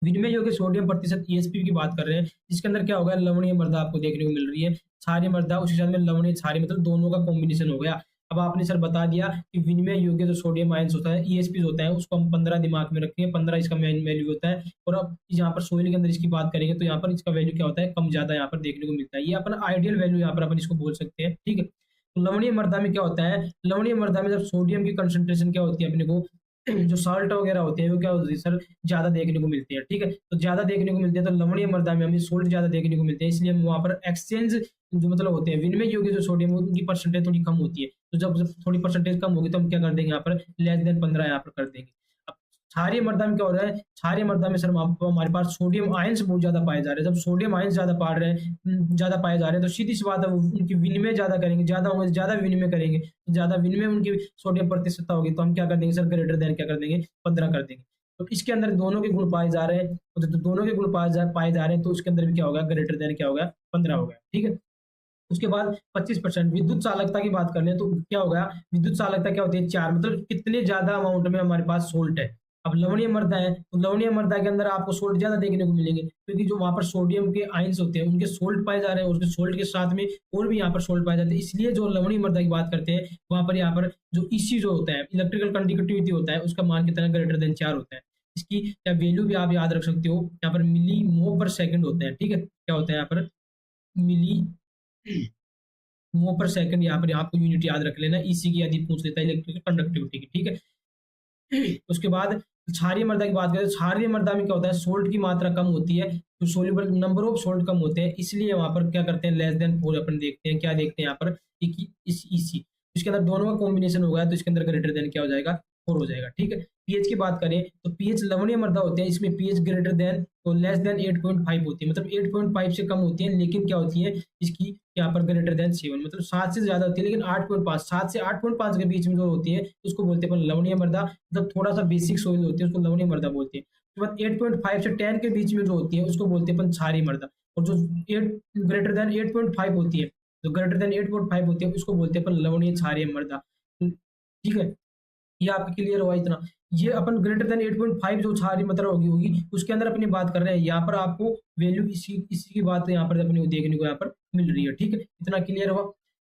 विनिमय योग्य सोडियम प्रतिशत ईएसपी की बात कर रहे हैं, जिसके अंदर क्या होगा, लवणीय मृदा आपको देखने को मिल रही है, क्षारीय मृदा, उसी साथ में लवणीय क्षारीय, मतलब दोनों का कॉम्बिनेशन हो गया। अब आपने सर बता दिया कि विनिमय योग्य जो सोडियम आयंस होता है, ईएसपी होता है, उसको हम 15 दिमाग में रखेंगे, 15 इसका मेन वैल्यू होता है। और अब यहाँ पर सोइल के अंदर इसकी बात करेंगे, तो यहाँ पर इसका वैल्यू क्या होता है, कम ज्यादा यहाँ पर देखने को मिलता है। ये अपन आइडियल वैल्यू यहाँ पर अपन इसको बोल सकते हैं, ठीक है। तो लवणीय मृदा में क्या होता है, लवणीय मृदा में जब सोडियम की कंसंट्रेशन क्या होती है, अपने को जो साल्ट वगैरह होते हैं वो क्या होती है सर, ज्यादा देखने को मिलती है, ठीक है। तो ज्यादा देखने को मिलती है, तो लवणीय मृदा में हमें सोल्ट ज्यादा देखने को मिलते हैं, इसलिए हम वहाँ पर एक्सचेंज जो मतलब होते हैं, विनिमय योग्य जो सोडियम उनकी परसेंटेज थोड़ी कम होती है। तो जब थोड़ी परसेंटेज कम होगी, तो हम क्या कर देंगे, यहाँ पर लेस देन 15 यहाँ पर कर देंगे। अब क्षारीय मृदा में क्या हो रहा है, क्षारीय मृदा में सर हमारे पास सोडियम आयंस बहुत ज्यादा पाए जा रहे हैं। जब सोडियम आयंस ज्यादा पाए जा रहे हैं, तो सीधी सी बात है, वो उनकी विनिमय ज्यादा करेंगे, ज्यादा होंगे, ज्यादा विनिमय करेंगे, ज्यादा विनिमय उनकी सोडियम प्रतिशतता होगी, तो हम क्या कर देंगे सर, ग्रेटर देन क्या कर देंगे, 15 कर देंगे। तो इसके अंदर दोनों के गुण पाए जा रहे हैं, तो दोनों के गुण पाए जा रहे हैं, तो उसके अंदर भी क्या होगा, ग्रेटर देन क्या होगा, 15 हो गया, ठीक है। उसके बाद 25% विद्युत चालकता की बात कर ले, तो क्या होगा, विद्युत चालकता क्या होती है, 4, मतलब कितने ज्यादा अमाउंट में हमारे पास सोल्ट है। अब लवणीय मृदा है, तो लवणीय मृदा के अंदर आपको सोल्ट ज्यादा देखने को मिलेंगे, क्योंकि जो वहां पर सोडियम के आयंस होते हैं उनके सोल्ट पाए जा रहे हैं, उसके सोल्ट के साथ में और भी यहाँ पर सोल्ट पाए जाते हैं। इसलिए जो लवणीय मृदा की बात करते हैं, वहां पर यहाँ पर जो ईसी जो होता है, इलेक्ट्रिकल कंडक्टिविटी होता है, उसका मान कितना, ग्रेटर देन 4 होता है। इसकी क्या वैल्यू भी आप याद रख सकते हो, यहाँ पर मिली मो पर सेकंड होता है, ठीक है। क्या होता है यहाँ पर, मिली मो पर सेकंड, यहाँ पर आपको यूनिट याद रख लेना, इसी की यदि पूछ लेता है इलेक्ट्रिकल कंडक्टिविटी की, ठीक है। उसके बाद क्षारीय मृदा की बात करें, क्षारीय मृदा में क्या होता है, सोल्ट की मात्रा कम होती है, तो सोल्यूबल नंबर ऑफ सोल्ट कम होते हैं, इसलिए वहां पर क्या करते हैं, लेस देन 4 अपन देखते हैं, क्या देखते हैं यहाँ पर, इसी इसके अंदर दोनों का कॉम्बिनेशन हो गया, तो इसके अंदर ग्रेटर देन क्या हो जाएगा, 4 हो जाएगा, ठीक है। पीएच की बात करें, तो पीएच लवणीय मृदा होते हैं, इसमें पीएच ग्रेटर देन तो लेस देन 8.5 होती है, मतलब 8.5 से कम होती है, लेकिन क्या होती है इसकी यहाँ पर ग्रेटर देन 7, मतलब 7 से ज्यादा होती है, लेकिन 8.5, 7 से 8.5 के बीच में जो होती है उसको बोलते हैं अपन लवणीय मृदा, मतलब थोड़ा सा बेसिक सोइल होती है, उसको लवणीय मृदा बोलते हैं। उसके बाद 8.5 से 10 के बीच में जो होती है उसको बोलते हैं अपन क्षारीय मृदा, और जो 8 ग्रेटर देन 8.5 होती है, जो ग्रेटर देन 8.5 होती है उसको बोलते हैं अपन लवणीय क्षारीय मृदा, ठीक है। ये आपके क्लियर हुआ इतना। ये अपन ग्रेटर देन 8.5 जो क्षारीय मात्रा होगी उसके अंदर अपनी बात कर रहे हैं, यहाँ पर आपको वैल्यू इसी की बात यहाँ पर अपने देखने को यहाँ पर मिल रही है, ठीक है। इतना क्लियर हुआ।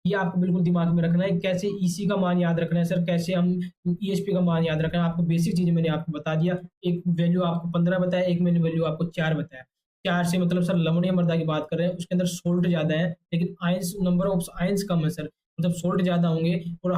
ये आपको बिल्कुल दिमाग में रखना है, कैसे ईसी का मान याद रखना है सर, कैसे हम ईएसपी का मान याद रखना है, आपको बेसिक चीजें मैंने आपको बता दिया। एक वैल्यू आपको 15 बताया, एक मैंने वैल्यू आपको 4 बताया। 4 से मतलब सर लवणीय मृदा की बात कर रहे हैं, उसके अंदर सोल्ट ज्यादा है, लेकिन आयंस, नंबर ऑफ आयंस कम है सर, मतलब सोल्ट ज्यादा होंगे और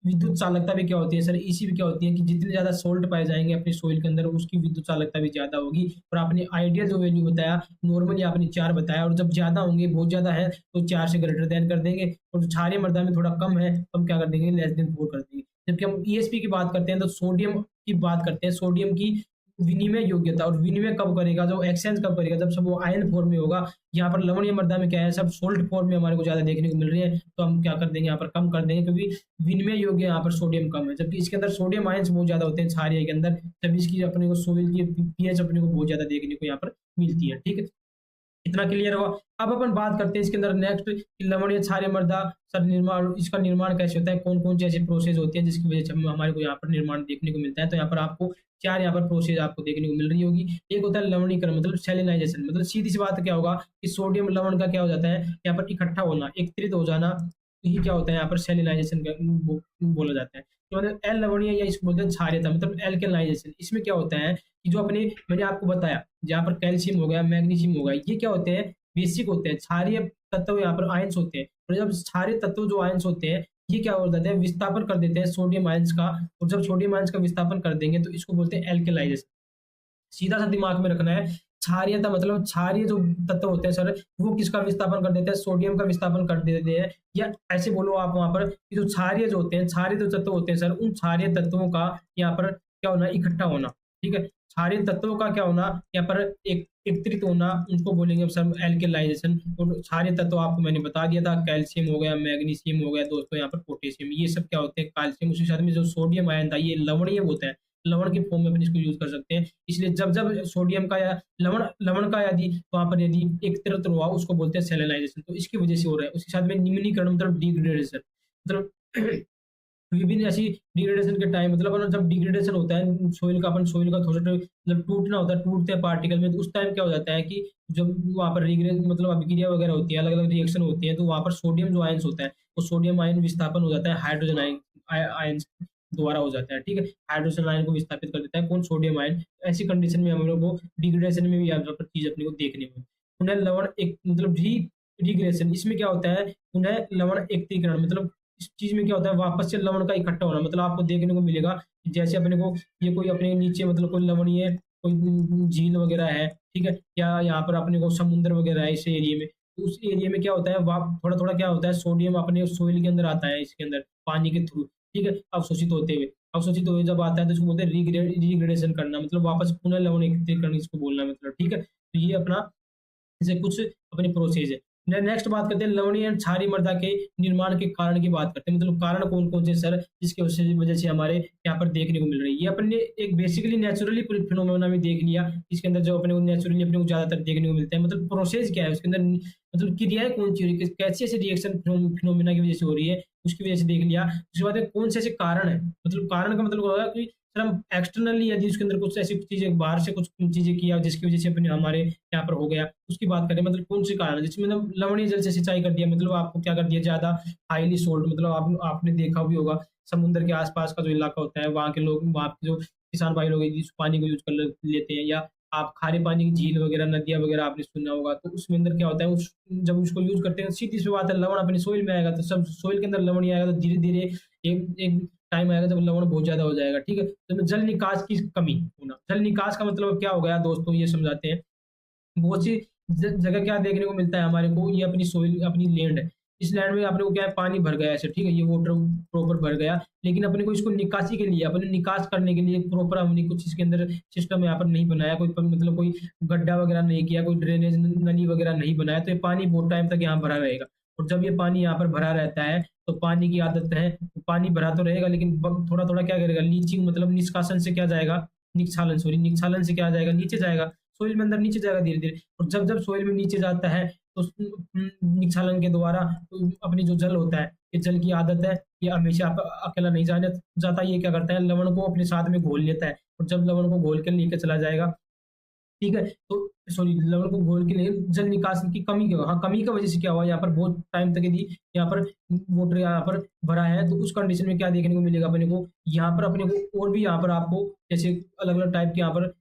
विद्युत चालकता भी क्या होती है सर, इसी भी क्या होती है कि जितने ज़्यादा सोल्ट पाए जाएँगे अपनी सॉइल के अंदर, उसकी विद्युत चालकता भी ज़्यादा होगी। और आपने आइडियल जो वैल्यू बताया, नॉर्मली आपने 4 बताया, और जब ज़्यादा होंगे, बहुत ज़्यादा है, तो 4 से ग्रेटर देन कर देंगे, और जो क्षारीय मृदा में थोड़ा कम है, तो हम क्या कर देंगे, लेस देन 4 कर देंगे। जबकि हम ईएसपी की बात करते हैं, तो सोडियम की बात करते हैं, सोडियम की विनिमय योग्यता, और विनिमय कब करेगा, जो एक्सचेंज कब करेगा, जब सब वो आयन फॉर्म में होगा। यहाँ पर लवणीय मृदा में क्या है, सब सोल्ट फॉर्म में हमारे को ज़्यादा देखने को मिल रही है, तो हम क्या कर देंगे, यहाँ पर कम कर देंगे, क्योंकि विनिमय योग्य यहाँ पर सोडियम कम है, जबकि इसके अंदर सोडियम आयन्स बहुत ज़्यादा होते हैं क्षारीय के अंदर, जब इसकी अपने को सोइल की पीएच अपने को बहुत ज़्यादा देखने को यहाँ पर मिलती है। ठीक है, इतना क्लियर हुआ। अब अपन बात करते हैं इसके अंदर नेक्स्ट, लवणीय क्षारीय मृदा सर निर्माण, इसका निर्माण कैसे होता है, कौन कौन सी ऐसी प्रोसेस होती है जिसकी वजह से हमारे को यहाँ पर निर्माण देखने को मिलता है। तो यहाँ पर आपको 4 यहाँ पर प्रोसेस आपको देखने को मिल रही होगी। एक होता है लवणीकरण, मतलब सैलिनाइजेशन, मतलब सीधी सी बात क्या होगा कि सोडियम लवण का क्या हो जाता है, यहाँ पर इकट्ठा होना, एकत्रित हो जाना, तो ये क्या होता है, यहाँ पर सैलिनाइजेशन बोला जाता है। तो मतलब एल लवणीय या इसको बोलते हैं क्षारीयता, मतलब एल्केलाइजेशन। इसमें क्या होता है कि जो अपने मैंने आपको बताया, जहाँ पर कैल्शियम हो गया, मैग्नीशियम हो गया, ये क्या होते हैं, बेसिक होते हैं क्षारीय तत्व, यहाँ पर आयंस होते हैं। और जब क्षारीय तत्व जो आयंस होते हैं, ये क्या हो जाते हैं, विस्थापन कर देते हैं सोडियम आयंस का, और जब सोडियम आयंस का विस्थापन कर देंगे तो इसको बोलते हैं एल्केलाइजेशन। सीधा सा दिमाग में रखना है, क्षारीयता मतलब क्षारीय जो तत्व होते हैं सर, वो किसका विस्थापन कर देते हैं, सोडियम का विस्थापन कर देते हैं। या ऐसे बोलो आप वहां पर कि जो क्षारीय जो होते हैं, क्षारीय जो तत्व होते हैं सर, उन क्षारीय तत्वों का यहाँ पर क्या होना, इकट्ठा होना। ठीक है, क्षारीय तत्वों का क्या होना, यहाँ पर एक एकत्रित होना, उनको बोलेंगे सर एल्केलाइजेशन। और क्षारीय तत्व आपको मैंने बता दिया था, कैल्शियम हो गया, मैग्नीशियम हो गया दोस्तों, यहाँ पर पोटेशियम, ये सब क्या होते हैं, कैल्शियम। उसके साथ में जो सोडियम आयन था, ये लवणीय होता है, लवण के फॉर्म में अपन इसको यूज कर सकते हैं। इसलिए जब जब सोडियम का या लवण लवण का यदि वहां पर यदि एकत्रित हुआ, उसको बोलते हैं सेलेनाइजेशन। तो इसकी वजह से हो रहा है। उसके साथ में निम्नीकरण मतलब डिग्रेडेशन, मतलब विभिन्न ऐसी डिग्रेडेशन के टाइम, मतलब अपन जब डिग्रेडेशन होता है सोइल का, अपन सोइल का थोड़ा मतलब टूटना होता है, टूटते हैं पार्टिकल में, तो उस टाइम क्या हो जाता है कि जब वहां पर रिग्रेस मतलब अभिक्रिया वगैरह होती है, अलग अलग रिएक्शन होती है, तो वहां पर सोडियम जो आयंस होता है, वो सोडियम आयन विस्थापन हो जाता है हाइड्रोजन आयन द्वारा हो जाता है। ठीक है, हाइड्रोजन आयन को विस्थापित कर देता है कौन, सोडियम आयन। ऐसी कंडीशन में हम लोग को डिग्रेडेशन में भी यहाँ पर चीज अपने को देखने को। पुनः लवण एक मतलब रिग्रेशन, इसमें क्या होता है, पुनः लवण एकत्रीकरण, मतलब इस चीज में क्या होता है, वापस से लवण का इकट्ठा होना। मतलब आपको देखने को मिलेगा कि जैसे अपने को ये कोई अपने नीचे मतलब कोई लवणीय कोई झील वगैरह है, ठीक है, या यहाँ पर अपने को समुद्र वगैरह है इस एरिया में, तो उस एरिया में क्या होता है, थोड़ा थोड़ा क्या होता है, सोडियम अपने सोइल के अंदर आता है, इसके अंदर पानी के थ्रू। ठीक है, अवशोषित होते हुए, अवशोषित हुए जब आता है तो इसको बोलते हैं रिग्रेडेशन करना, मतलब वापस पुनः लवण एकत्रीकरण इसको बोलना, मतलब। ठीक है, तो ये अपना जैसे कुछ अपनी प्रोसेस है। नेक्स्ट बात करते हैं लवणीय एंड क्षारीय मृदा के निर्माण के कारण की बात करते हैं, मतलब कारण कौन कौन से सर जिसके वजह से हमारे यहाँ पर देखने को मिल रही है। ये अपन ने एक बेसिकली नेचुरली फिनोमेना में देख लिया, इसके अंदर जो अपने को नेचुरली अपने को ज्यादातर देखने को मिलता है, मतलब प्रोसेस क्या है उसके अंदर, मतलब क्रियाएं कौन सी हो रही है, कैसे ऐसे रिएक्शन फिनोमेना की वजह से हो रही है, उसकी वजह से देख लिया। उसके बाद कौन से ऐसे कारण है, मतलब कारण का मतलब होगा कि सर हम एक्सटर्नली यदि उसके अंदर कुछ ऐसी चीजें बाहर से कुछ चीजें किया जिसकी वजह से अपने हमारे यहाँ पर हो गया, उसकी बात करें, मतलब कौन से कारण, जिसमें मतलब लवणीय जल से सिंचाई कर दिया, मतलब आपको क्या कर दिया, ज्यादा हाईली सोल्ट, मतलब आपने देखा भी होगा समुद्र के आसपास का जो इलाका होता है, वहाँ के लोग, वहाँ के जो किसान भाई लोग इस पानी को यूज कर लेते हैं, या आप खारे पानी की झील वगैरह, नदियां वगैरह आपने सुना होगा, तो उसमें अंदर क्या होता है, जब उसको यूज करते हैं, सीधी सी बात है, लवण अपने सोइल में आएगा, तो सब सोइल के अंदर लवण ही आएगा, तो धीरे धीरे एक एक टाइम आएगा जब लवण बहुत ज्यादा हो जाएगा। ठीक है, तो जल निकास की कमी होना, जल निकास का मतलब क्या हो गया दोस्तों, ये समझाते हैं। बहुत सी जगह क्या देखने को मिलता है हमारे को, ये अपनी सोइल अपनी लैंड है, इस लैंड में अपने को क्या है, पानी भर गया ऐसे, ठीक है, ये वाटर प्रॉपर भर गया, लेकिन अपने को इसको निकासी के लिए, अपने निकास करने के लिए प्रॉपर हमने कुछ इसके अंदर सिस्टम यहाँ पर नहीं बनाया, कोई मतलब कोई गड्ढा वगैरह नहीं किया, कोई ड्रेनेज नली वगैरह नहीं बनाया, तो ये पानी बहुत टाइम तक यहाँ भरा रहेगा। और जब ये पानी यहाँ पर भरा रहता है, तो पानी की आदत है, पानी भरा तो रहेगा, लेकिन थोड़ा थोड़ा क्या करेगा, लीचिंग मतलब निष्कासन से क्या जाएगा, निक्षालन, सॉरी निक्षालन से क्या जाएगा, नीचे जाएगा, सोइल में अंदर नीचे जाएगा धीरे धीरे। और जब जब सोइल में नीचे जाता है, तो निक्षालन के द्वारा अपनी जो जल होता है, ये जल की आदत है, ये हमेशा अकेला नहीं जाने जाता, ये क्या करता है, लवण को अपने साथ में घोल लेता है, और जब लवण को घोल कर लेकर चला जाएगा, ठीक है, तो सॉरी लवण को घोल के लिए जल निकास की कमी की, हाँ कमी की वजह से क्या हुआ, यहाँ पर बहुत टाइम तक यदि यहाँ पर वाटर यहाँ पर भरा है, तो उस कंडीशन में क्या देखने को मिलेगा अपने को, यहाँ पर अपने को और भी यहाँ पर आपको जैसे अलग अलग टाइप के यहाँ पर,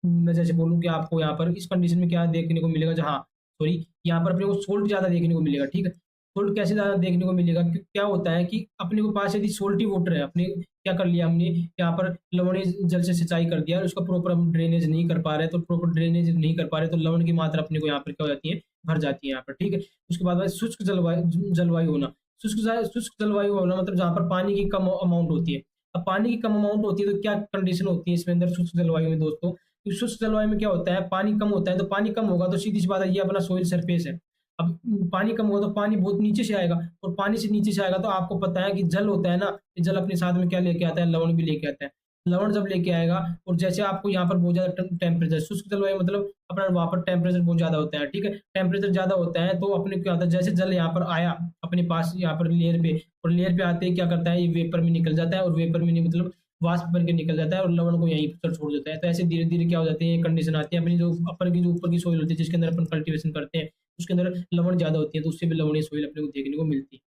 मैं जैसे बोलूँ कि आपको यहाँ पर इस कंडीशन में क्या देखने को मिलेगा, जहाँ सॉरी यहाँ पर अपने को सोल्ट ज्यादा देखने को मिलेगा। ठीक है, सोल्ट कैसे ज़्यादा देखने को मिलेगा? क्या होता है कि अपने को पास यदि सोल्टी वाटर है, अपने क्या कर लिया हमने, यहाँ पर लवणीय जल से सिंचाई कर दिया और उसका प्रॉपर हम ड्रेनेज नहीं कर पा रहे, तो प्रॉपर ड्रेनेज नहीं कर पा रहे, तो लवण की मात्रा अपने को यहाँ पर क्या हो जाती है, भर जाती है यहाँ पर, ठीक है। उसके बाद शुष्क जलवायु जलवायु होना। शुष्क जलवायु होना मतलब जहाँ पर पानी की कम अमाउंट होती है। अब पानी की कम अमाउंट होती है तो क्या कंडीशन होती है इसमें अंदर शुष्क जलवायु में दोस्तों? तो शुष्क जलवायु में क्या होता है, पानी कम होता है, तो पानी कम होगा तो सीधी सी बात है, ये अपना सोइल सरफेस है। अब पानी कम होगा तो पानी बहुत नीचे से आएगा, और पानी से नीचे से आएगा तो आपको पता है कि जल होता है ना, ये जल अपने साथ में क्या लेके आता है, लवण भी लेके आता है। लवण जब लेके आएगा, और जैसे आपको यहाँ पर बहुत ज़्यादा टेम्परेचर, शुष्क जलवायु मतलब अपना वहाँ पर टेम्परेचर बहुत ज़्यादा होता है, ठीक है। टेम्परेचर ज़्यादा होता है तो अपने क्या होता है, जैसे जल यहाँ पर आया अपने पास यहाँ पर लेयर पे, और लेयर पे आते ही क्या करता है, ये वेपर में निकल जाता है, और वेपर में नहीं मतलब वाष्प बन के निकल जाता है, और लवण को यहीं पर छोड़ देता है। तो ऐसे धीरे-धीरे क्या हो जाती है, ये कंडीशन आती है, अपनी जो जो ऊपर की सोइल होती है जिसके अंदर अपन कल्टीवेशन करते हैं, उसके अंदर लवण ज़्यादा होती है, तो उससे भी लवणीय सोइल अपने को देखने को मिलती है।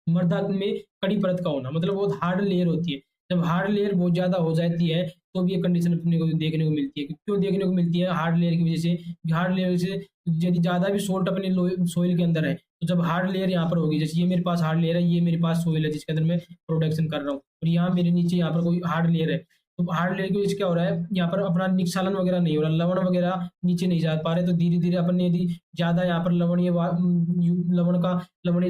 मृदा में कड़ी परत का होना मतलब बहुत हार्ड लेयर होती है। जब हार्ड लेयर बहुत ज़्यादा हो जाती है, तो भी ये कंडीशन अपने को देखने को मिलती है। क्यों देखने को मिलती है? हार्ड लेयर की वज़ह से। हार्ड लेयर से यदि ज़्यादा भी सोल्ट अपने सोइल के अंदर है, तो जब हार्ड लेयर यहाँ पर होगी, जैसे ये मेरे पास हार्ड लेयर है, ये मेरे पास सोइल है जिसके अंदर मैं प्रोडक्शन कर रहा हूँ, और यहाँ मेरे नीचे यहाँ पर कोई हार्ड लेयर है। तो हार्ड लेयर की वज़ह से क्या हो रहा है, यहाँ पर अपना निक्षालन वगैरह नहीं हो रहा, लवण वगैरह नीचे नहीं जा पा रहे, तो धीरे-धीरे अपन ने यदि ज़्यादा यहाँ पर लवणीय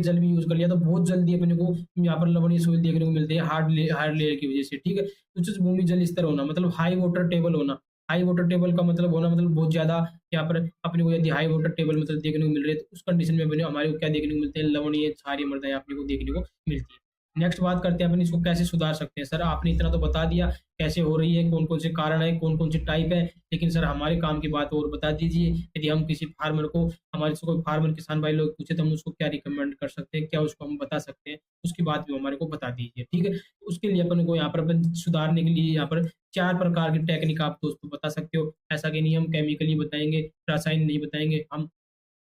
जल भी यूज़ कर लिया, तो बहुत जल्दी अपने को यहाँ पर लवणीय सोइल देखने को मिलती है हार्ड लेयर की वज़ह से, ठीक है। उच्च भूमि जल स्तर होना मतलब हाई वाटर टेबल होना। हाई वाटर टेबल का मतलब होना मतलब बहुत ज़्यादा यहाँ पर अपने को यदि हाई वाटर टेबल मतलब देखने को मिल रही है, तो उस कंडीशन में अपने हमारे को क्या देखने को मिलते हैं, लवणीय क्षारीय मृदाएँ अपने को देखने को मिलती है। नेक्स्ट बात करते हैं अपन इसको कैसे सुधार सकते हैं। सर आपने इतना तो बता दिया कैसे हो रही है, कौन-कौन से कारण हैं, कौन-कौन से टाइप है, लेकिन सर हमारे काम की बात और बता दीजिए। यदि हम किसी फार्मर को हमारे से कोई फार्मर किसान भाई लोग पूछे तो हम उसको क्या रिकमेंड कर सकते हैं, क्या उसको हम बता सकते हैं, उसकी बात भी हमारे को बता दीजिए, ठीक है। उसके लिए अपन को यहाँ पर अपन सुधारने के लिए यहाँ पर 4 प्रकार की टेक्निक आप दोस्तों बता सकते हो। ऐसा कि नहीं हम केमिकली बताएँगे, रासायनिक नहीं बताएँगे, हम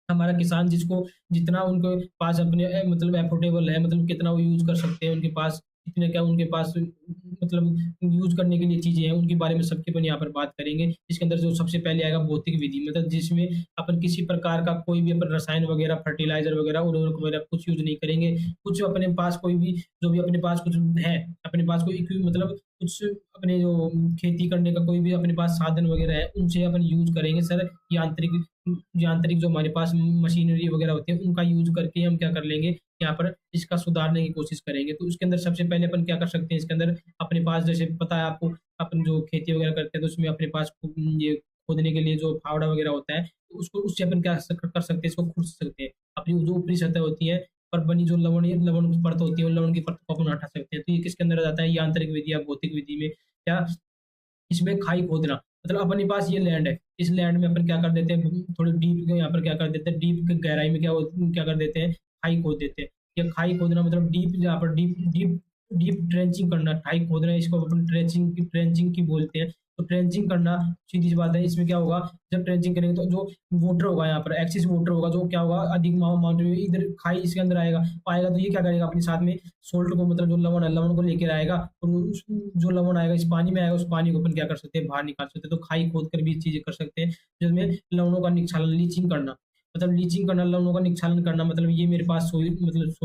हमारा किसान जिसको जितना उनके पास अपने मतलब एफोर्डेबल है, मतलब कितना वो यूज़ कर सकते हैं, उनके पास कितने क्या उनके पास मतलब यूज़ करने के लिए चीज़ें हैं, उनके बारे में सबकी अपन यहाँ पर बात करेंगे। इसके अंदर जो सबसे पहले आएगा भौतिक विधि, मतलब जिसमें अपन किसी प्रकार का कोई भी अपन रसायन वगैरह, फर्टिलाइज़र वगैरह, उर्वरक वगैरह कुछ यूज़ नहीं करेंगे। कुछ अपने पास कोई भी जो भी अपने पास कुछ है, अपने पास कोई मतलब कुछ अपने जो खेती करने का कोई भी अपने पास साधन वगैरह है, उनसे अपन यूज़ करेंगे सर। यांत्रिक यांत्रिक जो हमारे पास मशीनरी वगैरह होती है, उनका यूज़ करके हम क्या कर लेंगे, यहाँ पर इसका सुधारने की कोशिश करेंगे। तो उसके अंदर सबसे पहले अपन क्या कर सकते हैं, इसके अंदर अपने पास जैसे पता है आपको, अपन जो खेती वगैरह करते हैं, तो उसमें अपने पास ये खोदने के लिए जो फावड़ा वगैरह होता है, तो उसको उससे अपन क्या कर सकते हैं, इसको खुद सकते हैं। अपनी जो ऊपरी सतह होती है, पर बनी जो लवण की परत होती है, उन लवण की परत को अपन हटा सकते हैं। तो ये किसके अंदर आ जाता है, यांत्रिक विधि या भौतिक विधि में। क्या इसमें खाई खोदना, मतलब अपने पास ये लैंड है, इस लैंड में अपन क्या कर देते हैं, थोड़ी डीप यहाँ पर क्या कर देते हैं, डीप की गहराई में क्या कर देते हैं, खाई खोद देते हैं। ये खाई खोदना मतलब डीप, जहाँ पर डीप डीप डीप ट्रेंचिंग करना, खाई खोदना, इसको अपन ट्रेंचिंग की बोलते हैं। तो ट्रेंचिंग करना सीधी सी बात है, इसमें क्या होगा, जब ट्रेंचिंग करेंगे तो जो वाटर होगा यहाँ पर एक्सिस वाटर होगा, जो क्या होगा अधिक मात्रा में इधर खाई इसके अंदर आएगा तो ये क्या करेगा, अपने साथ में सोल्ट को मतलब जो लवण है, लवण को लेकर आएगा, और जो लवण आएगा इस पानी में आएगा, उस पानी को अपन क्या कर सकते हैं, बाहर निकाल सकते हैं। तो खाई खोद कर भी चीजें कर सकते हैं, जिसमें लवणों का निक्षालन, लीचिंग करना, मतलब लीचिंग करना, लवणों का निक्षालन करना, मतलब ये मेरे पास सोइल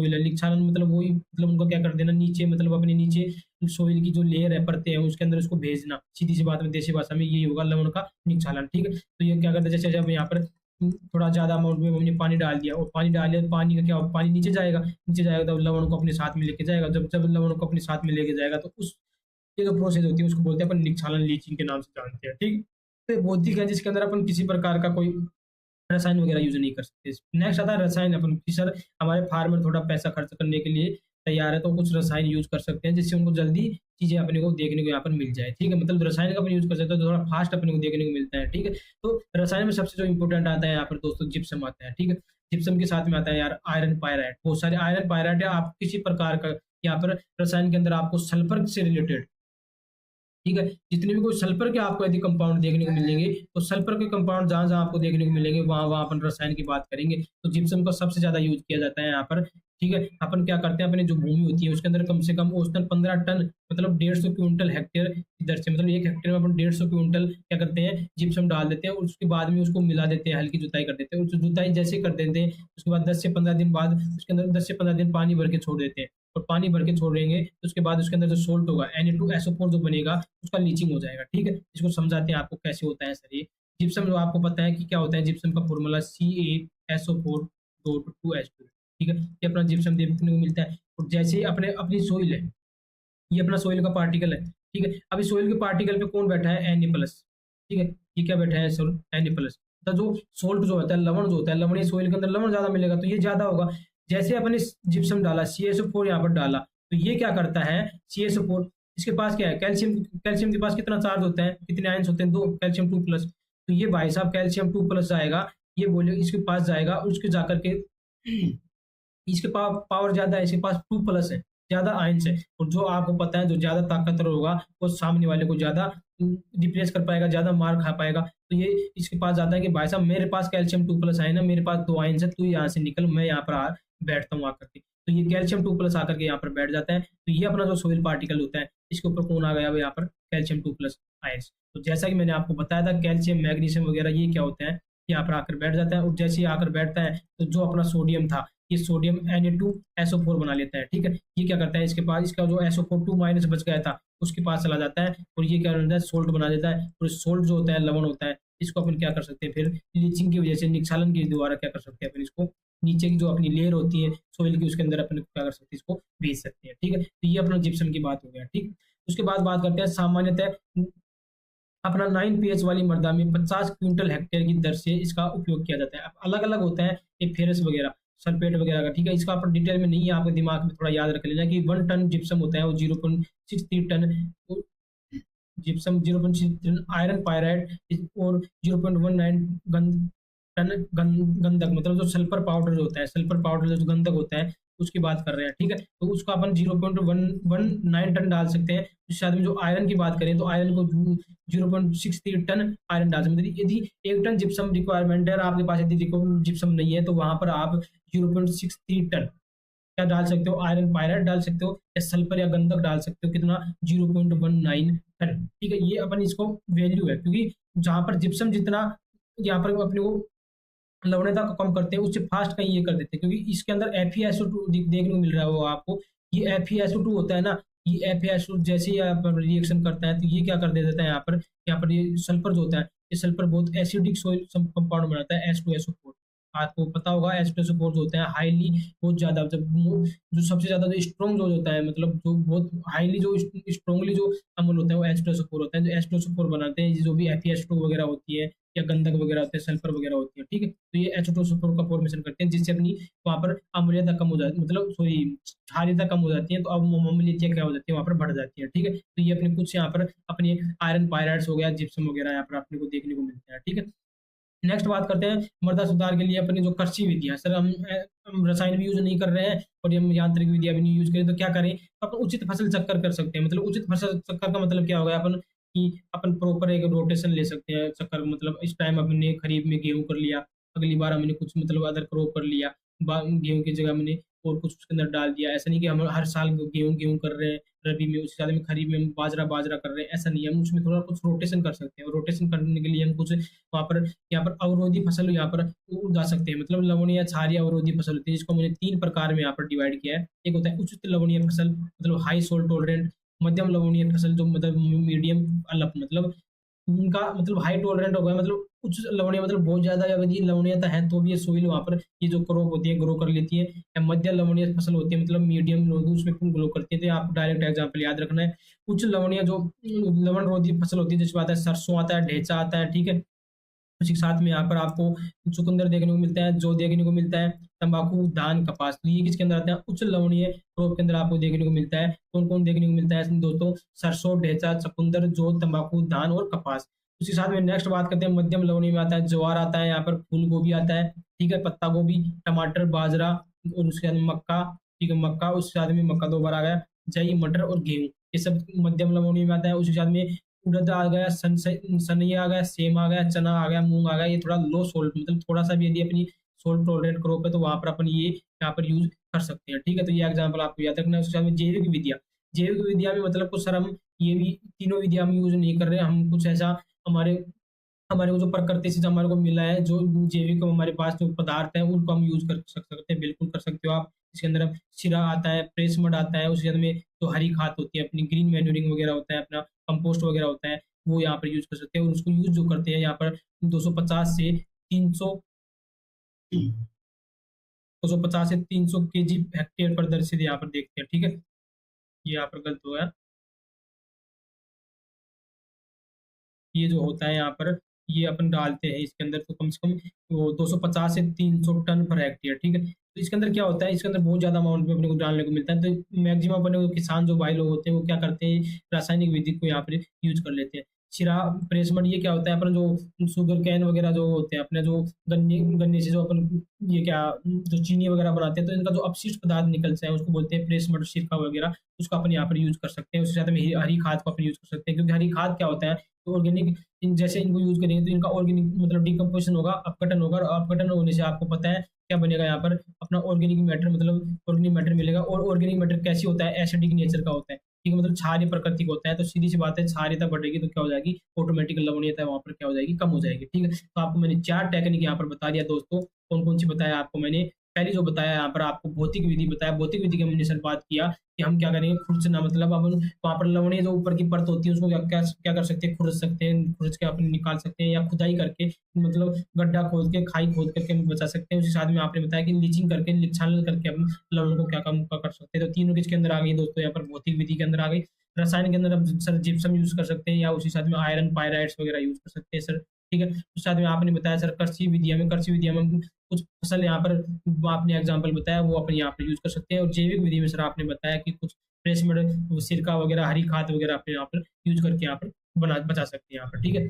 है, निक्षालन मतलब वही मतलब उनको क्या कर देना, नीचे मतलब अपने नीचे सोइल की जो लेयर है, परतें हैं, उसके अंदर उसको भेजना। सीधी सी बात में देसी भाषा में यही होगा लवण का निक्षालन, ठीक है। तो ये क्या करते हैं, जैसे जब यहाँ पर थोड़ा ज़्यादा अमाउंट में हमने पानी डाल दिया, और पानी डाल दिया तो पानी का क्या होगा, पानी नीचे जाएगा तो लवण को अपने साथ में लेके जाएगा। जब जब लवण को अपने साथ में लेके जाएगा तो उस ये जो प्रोसेस होती है उसको बोलते हैं अपन निक्षालन, लीचिंग के नाम से जानते हैं, ठीक। तो ये बौद्धिक है जिसके अंदर अपन किसी प्रकार का कोई रसायन वगैरह यूज़ नहीं कर सकते। नेक्स्ट आता है रसायन, अपन कि सर हमारे फार्मर थोड़ा पैसा खर्च करने के लिए तैयार है, तो कुछ रसायन यूज़ कर सकते हैं जिससे उनको जल्दी चीज़ें अपने को देखने को यहाँ पर मिल जाए, ठीक है। मतलब रसायन का अपन यूज़ कर सकते हैं तो थोड़ा फास्ट अपने को देखने को मिलता है, ठीक है। तो रसायन में सबसे जो इम्पोर्टेंट आता है यहाँ पर दोस्तों, जिप्सम आता है, ठीक है। जिप्सम के साथ में आता है यार आयरन पायराइट, बहुत सारे आयरन पायराइट है। आप किसी प्रकार का यहाँ पर रसायन के अंदर आपको सल्फर से रिलेटेड, ठीक है, जितने भी कोई सल्फर के आपको यदि कंपाउंड देखने को मिलेंगे, तो सल्फर के कंपाउंड जहाँ-जहाँ आपको देखने को मिलेंगे, वहाँ-वहाँ अपन रसायन की बात करेंगे। तो जिप्सम का सबसे ज़्यादा यूज़ किया जाता है यहाँ पर ठीक है। अपन क्या करते हैं, अपनी जो भूमि होती है उसके अंदर कम से कम औसतन 15 टन मतलब 150 क्विंटल हेक्टेयर की दर से, मतलब 1 हेक्टेयर में अपन 150 क्विंटल क्या करते हैं, जिप्सम डाल देते हैं और उसके बाद में उसको मिला देते हैं, हल्की जुताई कर देते हैं। और जुताई जैसे कर देते हैं उसके बाद 10 से 15 दिन बाद उसके अंदर 10 से 15 दिन पानी भर के छोड़ देते हैं। और पानी भर के छोड़ेंगे तो उसके बाद उसके अंदर जो सोल्ट होगा Na2SO4 जो बनेगा उसका लीचिंग हो जाएगा। ठीक है, इसको समझाते हैं आपको कैसे होता है सर ये जिप्सम। जो आपको पता है कि क्या होता है जिप्सम का फॉर्मूला CaSO4.2H2। ठीक है, ये अपना जिप्सम देखने को मिलता है। और जैसे ही अपने अपनी सोइल है, ये अपना सोइल का पार्टिकल है। ठीक है, अभी सोइल के पार्टिकल पे कौन बैठा है, Na+। ठीक है, ये क्या बैठा है सर, Na+। तो जो सोल्ट जो होता है, लवण जो होता है, लवणीय सोइल के अंदर लवण ज्यादा मिलेगा तो ये ज्यादा होगा। जैसे अपने जिप्सम डाला, CaSO4 यहाँ पर डाला, तो ये क्या करता है, CaSO4 इसके पास क्या है, कैल्शियम। कैल्शियम के पास कितना चार्ज होता है, कितने आयंस होते हैं, 2, कैल्शियम 2+। तो ये भाई साहब कैल्शियम 2+ आएगा, ये बोले इसके पास जाएगा और उसके जाकर के इसके पास पावर ज्यादा है, इसके पास 2+ है, ज्यादा आयंस है। और जो आपको पता है जो ज्यादा ताकतवर होगा वो सामने वाले को ज्यादा रिप्लेस कर पाएगा, ज्यादा मार खा पाएगा। तो ये इसके पास ज्यादा है कि भाई साहब मेरे पास कैल्शियम 2+ है ना, मेरे पास 2 आयंस है, तू यहाँ से निकल, मैं यहाँ पर बैठता हूँ आकर के। तो ये कैल्शियम 2+ आकर के यहाँ पर बैठ जाता है। तो ये अपना जो सोइल पार्टिकल होता है इसके ऊपर कौन आ गया यहाँ पर, कैल्शियम 2+ आयंस। तो जैसा कि मैंने आपको बताया था कैल्शियम मैग्नीशियम वगैरह ये क्या होते हैं, यहाँ पर आकर बैठ जाता है। और जैसे ही आकर बैठता है तो जो अपना सोडियम था ये सोडियम Na2SO4 बना लेता है। ठीक है, ये क्या करता है, इसके पास इसका जो SO4 2- बच गया था उसके पास चला जाता है और ये क्या करता है, सोल्ट बना देता है। और सोल्ट जो होता है लवण होता है, इसको अपन क्या कर सकते हैं, फिर लीचिंग की वजह से, निक्षालन के द्वारा क्या कर सकते हैं अपन इसको, नीचे की जो अपनी लेयर होती है सोइल की उसके अंदर अपन क्या कर सकते हैं, इसको भेज सकते हैं। ठीक है, तो ये अपना जिप्सम की बात हो गया। ठीक, उसके बाद बात करते हैं सामान्यतः अपना 9 pH वाली मृदा में 50 क्विंटल हेक्टेयर की दर से इसका उपयोग किया जाता है। अलग अलग होता है ये फेरस वगैरह, सल्फेट वगैरह का। ठीक है, इसका अपन डिटेल में नहीं है, आपके दिमाग में थोड़ा याद रख लेना कि 1 टन जिप्सम होता है वो 0.63 ton gypsum, 0.63 ton iron pyrite और 0.19 गंधक, मतलब जो सल्फर पाउडर जो होता है, सल्फर पाउडर जो गंधक होता है उसकी बात कर रहे हैं। ठीक है, तो उसको अपन 0.119 टन डाल सकते हैं। उस साथ में जो आयरन की बात करें तो आयरन को 0.63 टन आयरन डाल सकते हैं। मतलब यदि 1 टन जिप्सम रिक्वायरमेंट है और आपके पास यदि जिप्सम नहीं है तो वहां पर आप 0.63 टन क्या डाल सकते हो, आयरन पायराइड डाल सकते हो या सल्फर या गंधक डाल सकते हो, कितना, 0.19 टन। ठीक है, ये अपन इसको वैल्यू है, क्योंकि जहां पर जिप्सम जितना यहाँ पर अपने को लवणता को कम करते हैं उससे फास्ट कहीं ये कर देते हैं, क्योंकि इसके अंदर FeSO2 देखने को मिल रहा है वो आपको। ये FeSO2 होता है ना, ये FeSO जैसे ही यहाँ पर रिएक्शन करता है तो ये क्या कर देता है, यहाँ पर ये सल्फर जो होता है, ये सल्फर बहुत एसिडिक सोइल कंपाउंड बनाता है, H2SO4। आपको पता होगा H2SO4 जो होता है हाईली बहुत ज्यादा, जब जो सबसे ज्यादा जो स्ट्रॉन्ग जो होता है, मतलब जो बहुत हाईली जो स्ट्रॉन्गली जो अम्ल होता है वो H2SO4 होता है। जो H2SO4 बनाते हैं, जो भी FeS2 वगैरह होती है या गंधक वगैरह होते हैं, सल्फर वगैरह होती है। ठीक है, तो ये H2SO4 का फॉर्मेशन करते हैं जिससे अपनी वहां पर अम्लीयता कम हो जाती है, मतलब सॉरी क्षारीयता कम हो जाती है, तो अब अम्लीयता क्या हो जाती है, वहां पर बढ़ जाती है। ठीक है, तो ये अपने कुछ यहाँ पर अपने आयरन पायराइड्स हो गया, जिप्सम वगैरह यहाँ पर अपने को देखने को मिलते हैं। ठीक है, नेक्स्ट बात करते हैं मृदा सुधार के लिए अपनी जो कृषि विधियां, सर हम रसायन भी यूज नहीं कर रहे हैं और हम यांत्रिक विधियां भी नहीं यूज करें तो क्या करें, तो अपन उचित फसल चक्कर कर सकते हैं। मतलब उचित फसल चक्कर का मतलब क्या होगा, अपन कि अपन प्रॉपर एक रोटेशन ले सकते हैं चक्कर, मतलब इस टाइम अपने खरीफ में गेहूं कर लिया, अगली बार हमने कुछ मतलब अदर क्रॉप कर लिया, गेहूं की जगह हमने और कुछ उसके अंदर डाल दिया। ऐसा नहीं कि हम हर साल गेहूं गेहूं कर रहे हैं रबी में, उसके साथ में खरीफ में हम बाजरा बाजरा कर रहे हैं, ऐसा नहीं है। हम उसमें थोड़ा कुछ रोटेशन कर सकते हैं। रोटेशन करने के लिए हम कुछ वहाँ पर यहाँ पर अवरोधी फसल यहाँ पर उगा सकते हैं, मतलब लवणीय क्षारीय अवरोधी फसल होती है, जिसको मैंने 3 प्रकार में यहाँ पर डिवाइड किया है। एक होता है उचित लवणीय फसल, मतलब हाई सोल्ट टॉलरेंट, मध्यम लवणीय फसल जो मतलब मीडियम अलप, मतलब उनका मतलब हाई टॉलरेंट हो गया, मतलब उच्च लवणीय मतलब बहुत ज्यादा यदि लवणीयता है तो भी ये सोइल वहाँ पर ये जो क्रॉप होती है ग्रो कर लेती है। या मध्य लवणीय फसल होती है, मतलब मीडियम लोग उसमें ग्रो करती है। तो आप डायरेक्ट एग्जाम्पल याद रखना है। उच्च लवणीय जो लवण रोधी फसल होती है जिसमें आता है सरसों आता है, ढेंचा आता है। ठीक है, उसी के साथ में यहाँ पर आपको चुकंदर देखने को मिलता है, जौ देखने को मिलता है, तंबाकू, धान, कपास, तो ये किसके अंदर आते हैं, उच्च लवणीय क्रॉप के अंदर आपको देखने को मिलता है। कौन कौन देखने को मिलता है इसमें दोस्तों, सरसों, ढेंचा, चुकंदर, जौ, तंबाकू, धान और कपास। उसी साथ में नेक्स्ट बात करते हैं मध्यम लवणीय में आता है ज्वार आता है, यहाँ पर फूल गोभी आता है, ठीक है, पत्ता गोभी, टमाटर, बाजरा और उसके बाद मक्का। ठीक है, मक्का, उसके साथ में मक्का 2 बार आ गया, जई, मटर और गेहूं, ये सब मध्यम लवणीय में आता है। उसी साथ में उड़द आ गया, सनई आ गया, सेम आ गया, चना आ गया, मूंग आ गया, ये थोड़ा लो सोल्ट, मतलब थोड़ा सा भी यदि अपनी सोल्ट टॉलरेट क्रॉप है तो वहां पर अपन ये यहाँ पर यूज कर सकते हैं। ठीक है, तो ये एग्जाम्पल आपको याद रखना है। उसके साथ में जैविक विद्या, जैविक विद्या में मतलब कुछ सर हम ये भी तीनों विद्या हम यूज नहीं कर रहे, हम कुछ ऐसा हमारे हमारे को जो प्रकृति से जो हमारे को मिला है, जो जैविक हमारे पास जो पदार्थ है उनको हम यूज कर सकते हैं, बिल्कुल कर सकते हो आप। इसके अंदर अब सिरा आता है, प्रेस मड आता है, उसके अंदर में जो हरी खाद होती है अपनी, ग्रीन मैन्यूरिंग वगैरह होता है अपना, कंपोस्ट वगैरह होता है, वो यहाँ पर यूज कर सकते हैं। और उसको यूज जो करते हैं यहाँ पर 250 से 300 250 से 300 केजी हेक्टेयर पर दर से यहाँ पर देखते हैं। ठीक है, ये यहाँ पर गलत हुआ है। ये जो होता है यहाँ पर, ये अपन डालते हैं इसके अंदर तो कम से कम वो 250 से 300 टन पर हेक्टेयर। ठीक है, तो इसके अंदर क्या होता है, इसके अंदर बहुत ज्यादा अमाउंट में अपने को डालने को मिलता है। तो मैक्सिमम अपने को किसान जो भाई लोग होते हैं वो क्या करते हैं, रासायनिक विधि को यहाँ पर यूज कर लेते हैं। शिरा प्रेसमड ये क्या होता है, अपन जो शुगर कैन वगैरह जो होते हैं अपने, जो गन्ने गन्ने से जो अपन ये क्या जो चीनी वगैरह बनाते हैं, तो इनका जो अपशिष्ट पदार्थ निकलता है उसको बोलते हैं प्रेसमड, सिरका वगैरह, उसको अपन यहाँ पर यूज कर सकते हैं। उसके साथ में हरी खाद को अपन यूज कर सकते हैं, क्योंकि हरी खाद क्या होता है, तो ऑर्गेनिक जैसे इनको यूज करेंगे तो इनका ऑर्गेनिक मतलब डिकम्पोजिशन होगा, अपघटन होगा, और अपघटन होने से आपको पता है क्या बनेगा यहाँ पर, अपना ऑर्गेनिक मैटर मतलब ऑर्गेनिक मैटर मिलेगा। और ऑर्गेनिक मैटर कैसी होता है, एसिडिक नेचर का होता है। ठीक है, मतलब क्षारीय प्रकृति का होता है। तो सीधी सी बात है, क्षारीयता बढ़ेगी तो क्या हो जाएगी, ऑटोमेटिक लवणीयता वहां पर क्या हो जाएगी, कम हो जाएगी। ठीक है, तो आपको मैंने 4 टेक्निक यहाँ पर बता दिया दोस्तों। कौन कौन सी बताया आपको मैंने, पहले जो बताया यहाँ पर आपको भौतिक विधि बताया, भौतिक विधि की हमने सर बात किया कि हम क्या करेंगे, खुरचना मतलब अपन वहां पर लवणीय जो ऊपर की परत होती है उसको क्या क्या, क्या कर सकते हैं, खुरच सकते हैं, खुरच के अपन निकाल सकते हैं, या खुदाई करके मतलब गड्ढा खोद के, खाई खोद करके हम बचा सकते हैं। उसी साथ में आपने बताया कि लीचिंग करके, छानन करके हम लवण को क्या काम कर सकते हैं। तो तीनों किसके अंदर आ गई दोस्तों, यहाँ पर भौतिक विधि के अंदर आ गई। रसायन के अंदर हम सर जिप्सम यूज कर सकते हैं, या उसी साथ में आयरन पायराइड्स वगैरह यूज कर सकते हैं सर। ठीक है, उस साथ में आपने बताया सर कृषि विधिया में, कृषि विधिया में हम कुछ फसल यहाँ पर आपने एग्जाम्पल बताया वो अपन यहाँ पर यूज कर सकते हैं। और जैविक विधि में सर आपने बताया कि कुछ प्रेसमेड सिरका वगैरह, हरी खाद वगैरह अपने यहाँ पर यूज करके यहाँ पर बचा सकते हैं यहाँ पर। ठीक है,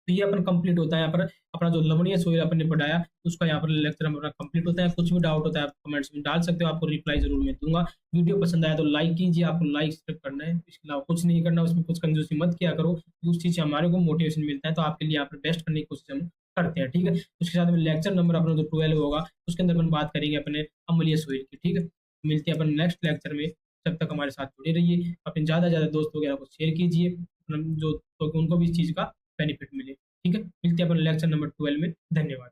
तो ये अपन कंप्लीट होता है यहाँ पर अपना जो लवणीय सोयल अपन ने पढ़ाया उसका यहाँ पर लेक्चर हमारा कंप्लीट होता है। कुछ भी डाउट होता है आप कमेंट्स में डाल सकते हो, आपको रिप्लाई जरूर मैं दूंगा। वीडियो पसंद आया तो लाइक कीजिए, आपको लाइक सिर्फ करना है, इसके अलावा कुछ नहीं करना, उसमें कुछ कंजूसी मत किया करो। उस चीज से हमारे को मोटिवेशन मिलता है, तो आपके लिए यहाँ पर बेस्ट करने की कोशिश हम करते हैं। ठीक है, उसके साथ में लेक्चर नंबर अपना जो 12 होगा उसके अंदर अपन बात करेंगे अपने अम्लीय सोयल की। ठीक है, मिलते हैं अपन नेक्स्ट लेक्चर में। जब तक हमारे साथ जुड़े रहिए, अपने ज्यादा से ज्यादा दोस्त वगैरह को शेयर कीजिए, जो तो उनको भी इस चीज का बेनिफिट मिले। ठीक है, मिलते हैं अपन लेक्चर नंबर 12 में। धन्यवाद।